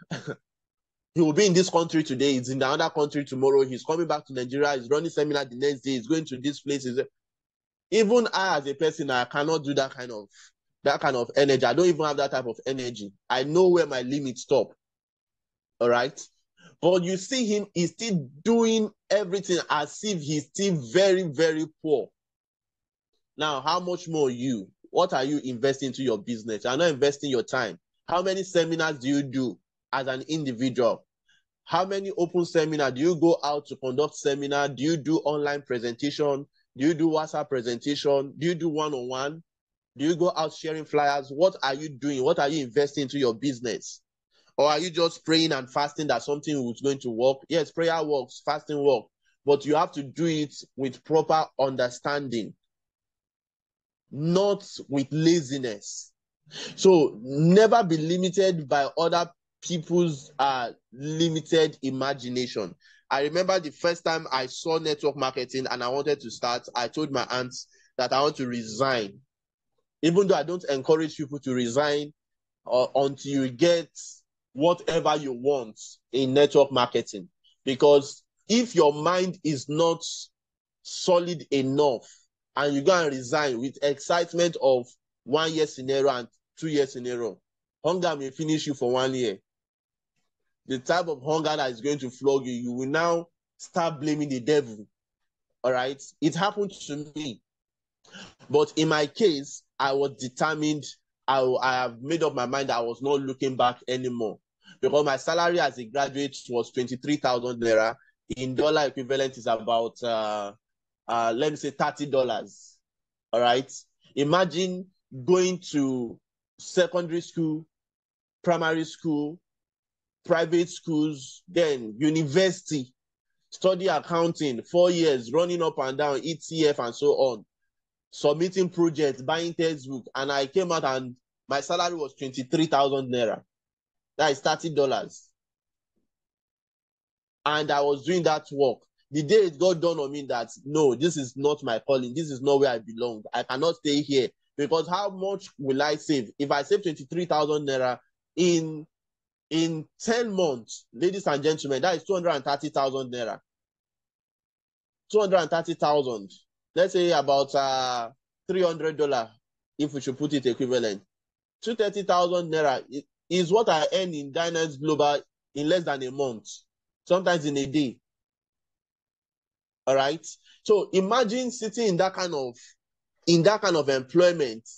He will be in this country today, he's in another country tomorrow, he's coming back to Nigeria, he's running seminar the next day, he's going to this place. Even I, as a person, I cannot do that kind of energy. I don't even have that type of energy. I know where my limits stop. All right? But you see him, he's still doing everything as if he's still very, very poor. Now, how much more you? What are you investing into your business? You're not investing your time. How many seminars do you do as an individual? How many open seminars? Do you go out to conduct seminar? Do you do online presentation? Do you do WhatsApp presentation? Do you do one-on-one? Do you go out sharing flyers? What are you doing? What are you investing into your business? Or are you just praying and fasting that something is going to work? Yes, prayer works, fasting works, but you have to do it with proper understanding, not with laziness. So never be limited by other people's limited imagination. I remember the first time I saw network marketing and I wanted to start, I told my aunts that I want to resign. Even though I don't encourage people to resign until you get whatever you want in network marketing. Because if your mind is not solid enough and you go and resign with excitement of 1 year scenario and 2 year scenario, hunger may finish you for 1 year. The type of hunger that is going to flog you, you will now start blaming the devil. All right? It happened to me. But in my case, I was determined. I have made up my mind that I was not looking back anymore. Because my salary as a graduate was 23,000 naira. In dollar equivalent is about, let me say, $30. All right? Imagine going to secondary school, primary school, private schools, then university, study accounting, 4 years, running up and down, ETF and so on, submitting projects, buying textbook, and I came out and my salary was 23,000 naira. That is $30. And I was doing that work. The day it got done on me that, no, this is not my calling. This is not where I belong. I cannot stay here. Because how much will I save? If I save 23,000 naira in 10 months, ladies and gentlemen, that is 230,000 naira. 230,000. Let's say about $300, if we should put it equivalent. 230,000 naira is what I earn in Dynace Global in less than a month, sometimes in a day. All right. So imagine sitting in that kind of employment,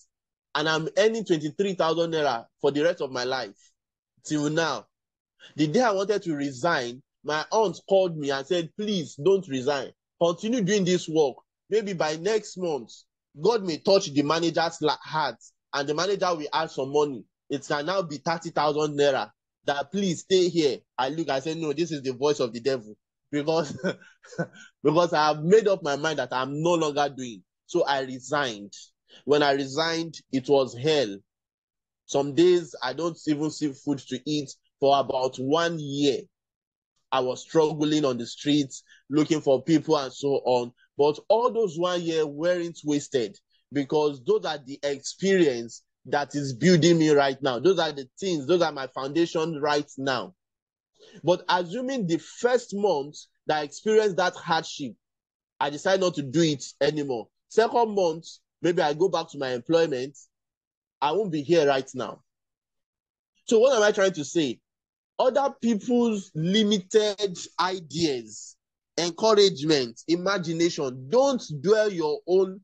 and I'm earning 23,000 naira for the rest of my life till now. The day I wanted to resign, my aunt called me and said, please don't resign. Continue doing this work. Maybe by next month, God may touch the manager's heart and the manager will ask some money. It can now be 30,000 naira. That please stay here. I said, no, this is the voice of the devil. Because, because I have made up my mind that I'm no longer doing. So I resigned. When I resigned, it was hell. Some days I don't even see food to eat. For about 1 year, I was struggling on the streets, looking for people and so on. But all those 1 year weren't wasted, because those are the experience that is building me right now. Those are the things, those are my foundation right now. But assuming the first month that I experienced that hardship, I decided not to do it anymore. Second month, maybe I go back to my employment, I won't be here right now. So what am I trying to say? Other people's limited ideas, encouragement, imagination, don't dwell your own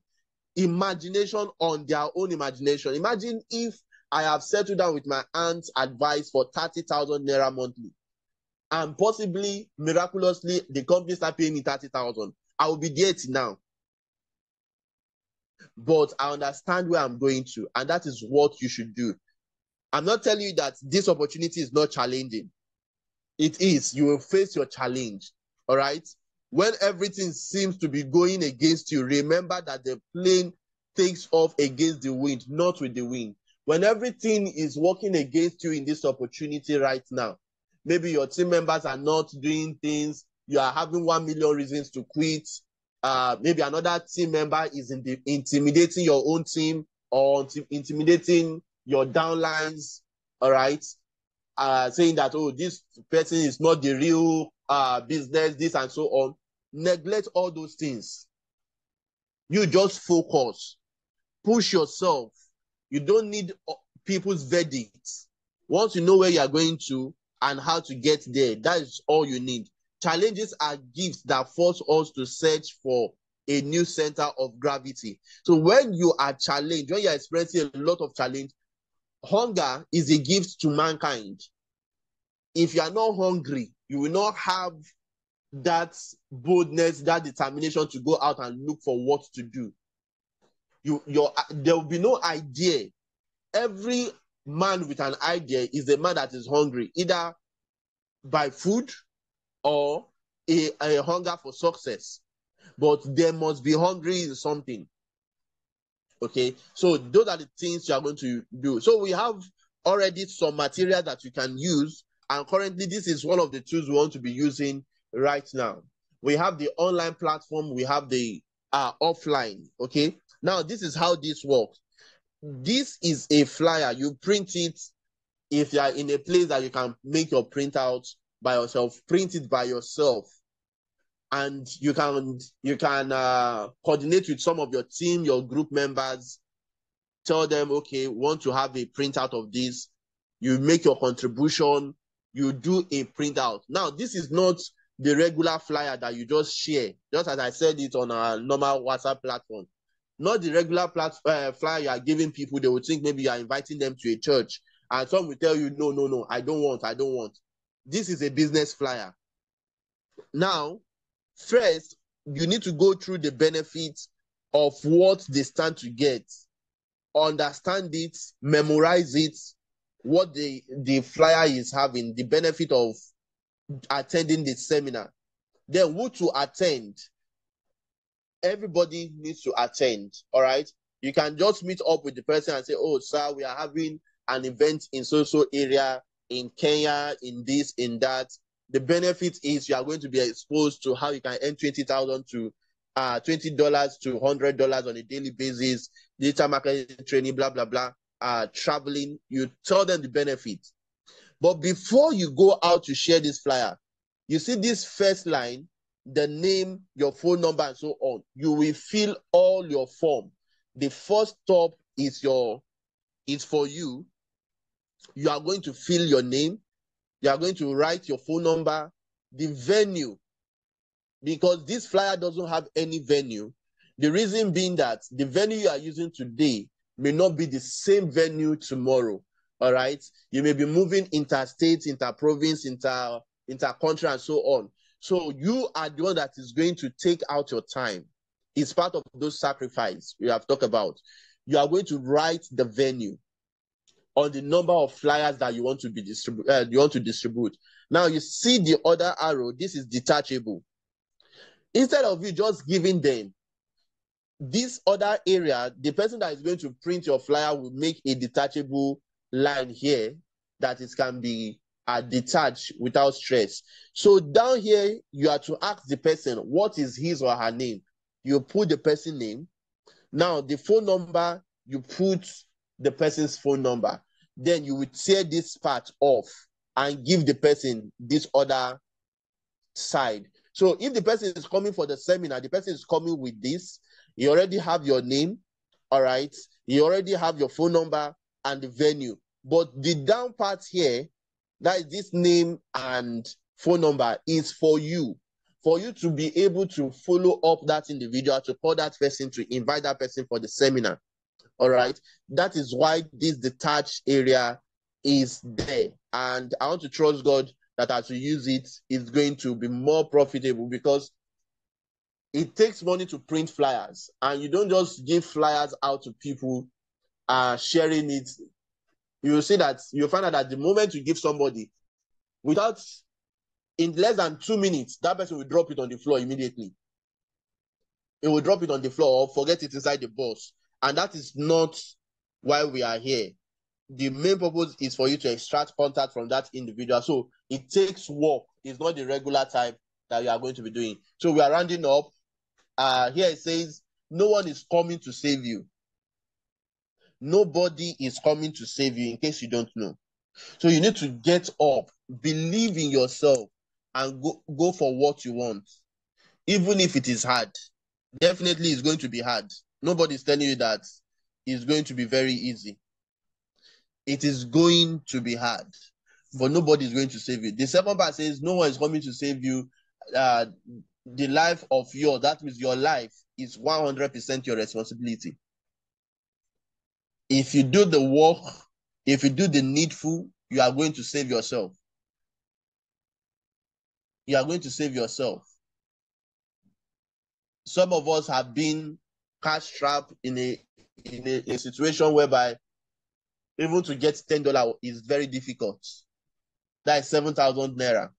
imagination on their own imagination. Imagine if I have settled down with my aunt's advice for 30,000 naira monthly, and possibly, miraculously, the company start paying me 30,000. I will be there now. But I understand where I'm going to, and that is what you should do. I'm not telling you that this opportunity is not challenging. It is. You will face your challenge. All right. When everything seems to be going against you, remember that the plane takes off against the wind, not with the wind. When everything is working against you in this opportunity right now, maybe your team members are not doing things, you are having 1 million reasons to quit. Maybe another team member is intimidating your own team or intimidating your downlines. All right. Saying that, oh, this person is not the real business, this and so on. Neglect all those things. You just focus. Push yourself. You don't need people's verdicts. Once you know where you are going to and how to get there, that is all you need. Challenges are gifts that force us to search for a new center of gravity. So when you are challenged, when you are experiencing a lot of challenge, hunger is a gift to mankind. If you are not hungry, you will not have that boldness, that determination to go out and look for what to do. There will be no idea. Every man with an idea is a man that is hungry, either by food or a hunger for success. But there must be hungry in something. Okay, so those are the things you are going to do. So we have already some material that you can use, and currently this is one of the tools we want to be using right now. We have the online platform, we have the offline. Okay, now this is how this works. This is a flyer. You print it. If you are in a place that you can make your printout by yourself, print it by yourself, and you can coordinate with some of your team, your group members. Tell them, okay, want to have a printout of this. You make your contribution. You do a printout. Now, this is not the regular flyer that you just share, just as I said it on a normal WhatsApp platform. Not the regular flyer you are giving people. They would think maybe you are inviting them to a church, and some will tell you, no, I don't want. This is a business flyer. Now, first, you need to go through the benefits of what they stand to get. Understand it, memorize it, what the flyer is having, the benefit of attending the seminar. Then who to attend? Everybody needs to attend, all right? You can just meet up with the person and say, oh, sir, we are having an event in so-so area, in Kenya, in this, in that. The benefit is you are going to be exposed to how you can earn $20,000 to $20 to $100 on a daily basis, digital marketing training, blah, blah, blah, traveling. You tell them the benefits. But before you go out to share this flyer, you see this first line, the name, your phone number, and so on. You will fill all your form. The first stop is for you. You are going to fill your name. You are going to write your phone number, the venue, because this flyer doesn't have any venue. The reason being that the venue you are using today may not be the same venue tomorrow. All right. You may be moving interstate, interprovince, intercountry, and so on. So you are the one that is going to take out your time. It's part of those sacrifices we have talked about. You are going to write the venue on the number of flyers that you want to distribute. Now you see the other arrow. This is detachable. Instead of you just giving them this other area, the person that is going to print your flyer will make a detachable line here that it can be detached without stress. So down here, you are to ask the person, what is his or her name? You put the person name. Now the phone number, you put the person's phone number. Then you would tear this part off and give the person this other side. So if the person is coming for the seminar, the person is coming with this, you already have your name, all right? You already have your phone number and the venue. But the down part here, that is this name and phone number, is for you. for you to be able to follow up that individual, to call that person, to invite that person for the seminar. All right. That is why this detached area is there. And I want to trust God that as you use it, it's going to be more profitable, because it takes money to print flyers, and you don't just give flyers out to people sharing it. You'll see that you'll find out that the moment you give somebody, without, in less than 2 minutes, that person will drop it on the floor immediately. It will drop it on the floor or forget it inside the bus. And that is not why we are here. The main purpose is for you to extract contact from that individual. So it takes work. It's not the regular type that you are going to be doing. So we are rounding up. Here it says, no one is coming to save you. Nobody is coming to save you, in case you don't know. So you need to get up, believe in yourself, and go for what you want. Even if it is hard. Definitely it's going to be hard. Nobody's telling you that it's going to be very easy. It is going to be hard, but nobody is going to save you. The second part says, no one is coming to save you. The life of yours, that means your life, is 100% your responsibility. If you do the work, if you do the needful, you are going to save yourself. You are going to save yourself. Some of us have been cash trapped in a situation whereby even to get $10 is very difficult. That is 7,000 naira.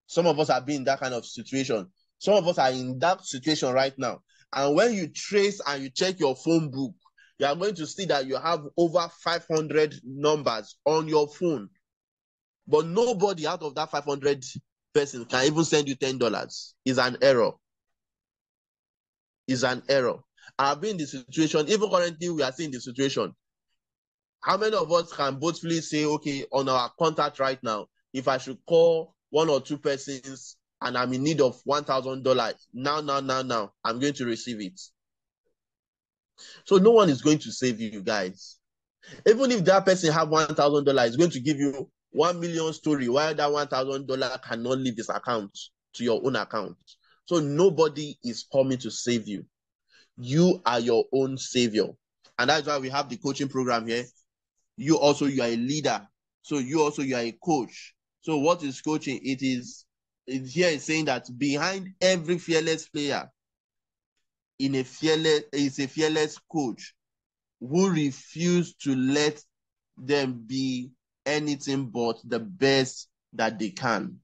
Some of us have been in that kind of situation. Some of us are in that situation right now. And when you trace and you check your phone book, you are going to see that you have over 500 numbers on your phone. But nobody out of that 500 person can even send you $10. It's an error. It's an error. I've been in the situation, even currently we are seeing the situation. How many of us can boldly say, okay, on our contact right now, if I should call one or two persons and I'm in need of $1,000, now, I'm going to receive it. So no one is going to save you, guys. Even if that person have $1,000, it's going to give you 1 million story, while that $1,000 cannot leave his account to your own account. So nobody is coming to save you. You are your own savior. And that's why we have the coaching program here. You are a leader. So you are a coach. So what is coaching? It's saying that behind every fearless player is a fearless coach who refuse to let them be anything but the best that they can.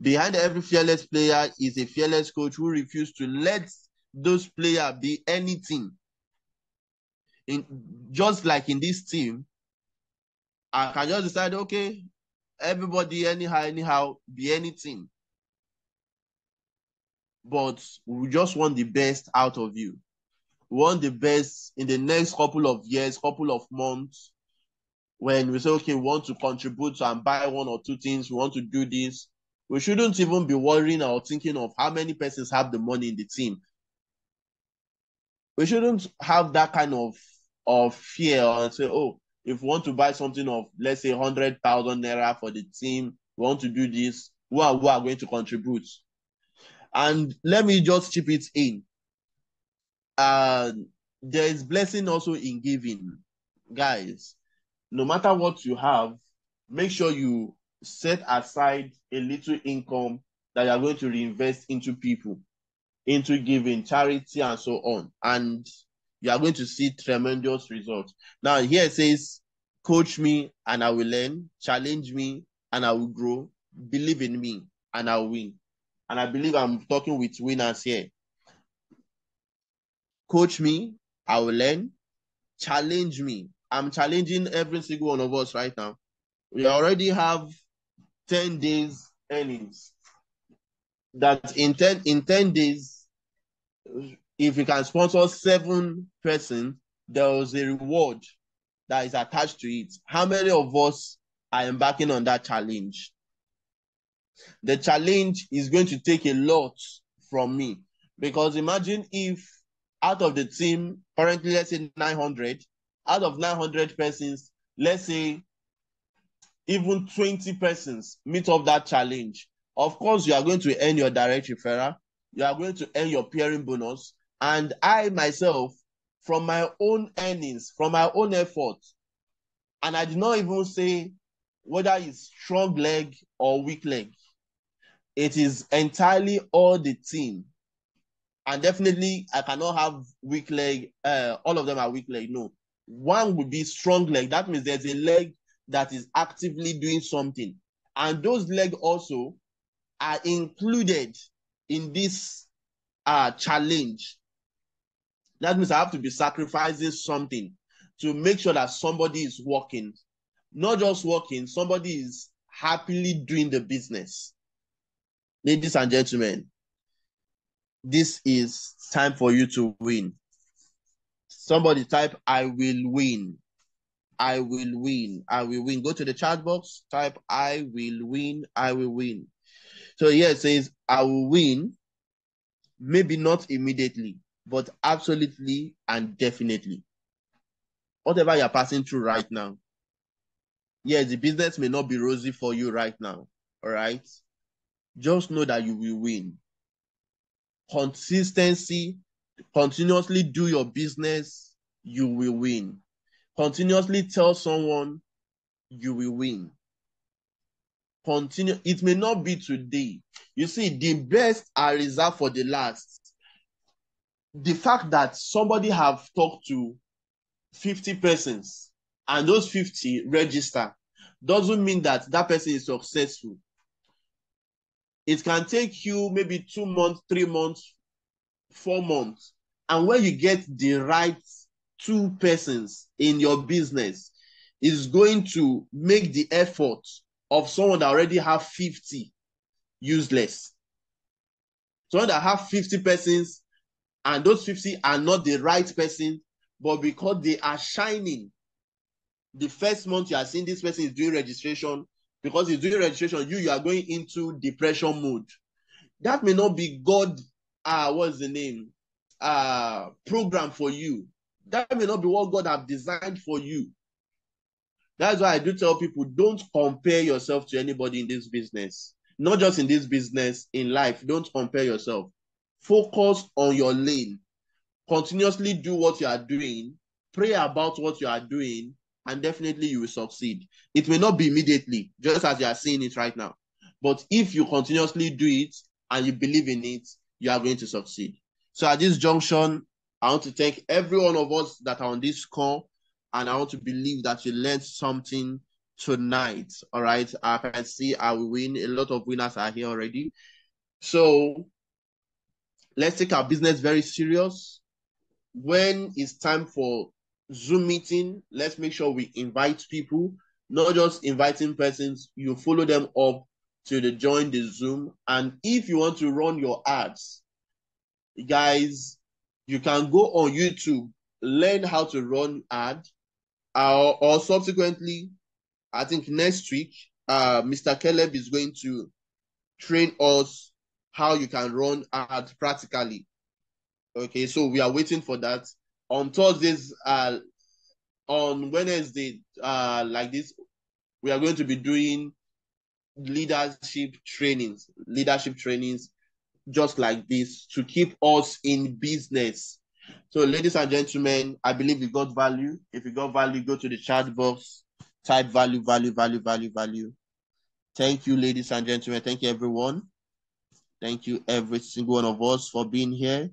Behind every fearless player is a fearless coach who refuses to let those players be anything. Just like in this team, I can just decide, okay, everybody anyhow, be anything. But we just want the best out of you. We want the best in the next couple of years, couple of months, when we say, okay, we want to contribute and buy one or two things, we want to do this. We shouldn't even be worrying or thinking of how many persons have the money in the team. We shouldn't have that kind of fear and say, oh, if we want to buy something of, let's say, 100,000 naira for the team, we want to do this, who are going to contribute? And let me just chip it in. There is blessing also in giving. Guys, no matter what you have, make sure you set aside a little income that you are going to reinvest into people, into giving, charity, and so on. And you are going to see tremendous results. Now, here it says, coach me and I will learn, challenge me and I will grow, believe in me and I will win. And I believe I'm talking with winners here. Coach me, I will learn, challenge me. I'm challenging every single one of us right now. We already have 10 days earnings. That in 10 days, if you can sponsor 7 persons, there was a reward that is attached to it. How many of us are embarking on that challenge? The challenge is going to take a lot from me, because imagine if out of the team, currently, let's say 900, out of 900 persons, let's say even 20 persons meet up that challenge. Of course, you are going to earn your direct referral. You are going to earn your pairing bonus. And I myself, from my own earnings, from my own effort, and I did not even say whether it's strong leg or weak leg. It is entirely all the team. And definitely, I cannot have weak leg. All of them are weak leg. No. One would be strong leg. That means there's a leg that is actively doing something. And those legs also are included in this challenge. That means I have to be sacrificing something to make sure that somebody is working. Not just working, somebody is happily doing the business. Ladies and gentlemen, this is time for you to win. Somebody type, I will win. I will win. I will win. Go to the chat box, type, I will win. I will win. So here it says, I will win. Maybe not immediately, but absolutely and definitely. Whatever you're passing through right now. Yes, the business may not be rosy for you right now. All right. Just know that you will win. Consistency, continuously do your business, you will win. Continuously tell someone, you will win. Continue. It may not be today. You see, the best are reserved for the last. The fact that somebody have talked to 50 persons and those 50 register doesn't mean that that person is successful. It can take you maybe 2 months, 3 months, 4 months. And when you get the right 2 persons in your business, is going to make the effort of someone that already have 50 useless. Someone that have 50 persons and those 50 are not the right person, but because they are shining, the first month you are seeing this person is doing registration, because he's doing registration, you are going into depression mode. That may not be God, what's the name? Program for you. That may not be what God have designed for you. That's why I do tell people, don't compare yourself to anybody in this business. Not just in this business, in life. Don't compare yourself. Focus on your lane. Continuously do what you are doing. Pray about what you are doing, and definitely you will succeed. It may not be immediately, just as you are seeing it right now. But if you continuously do it and you believe in it, you are going to succeed. So at this junction, I want to thank every one of us that are on this call, and I want to believe that you learned something tonight. All right. I can see I will win. A lot of winners are here already. So let's take our business very serious. When it's time for Zoom meeting, let's make sure we invite people, not just inviting persons. You follow them up to join the Zoom. And if you want to run your ads, guys, you can go on YouTube, learn how to run ad, or subsequently, I think next week, Mr. Caleb is going to train us how you can run ads practically. Okay, so we are waiting for that. On Thursdays, on Wednesday, like this, we are going to be doing leadership trainings, just like this, to keep us in business. So, ladies and gentlemen, I believe you got value. If you got value, go to the chat box, type value, value, value, value, value. Thank you, ladies and gentlemen. Thank you, everyone. Thank you, every single one of us, for being here.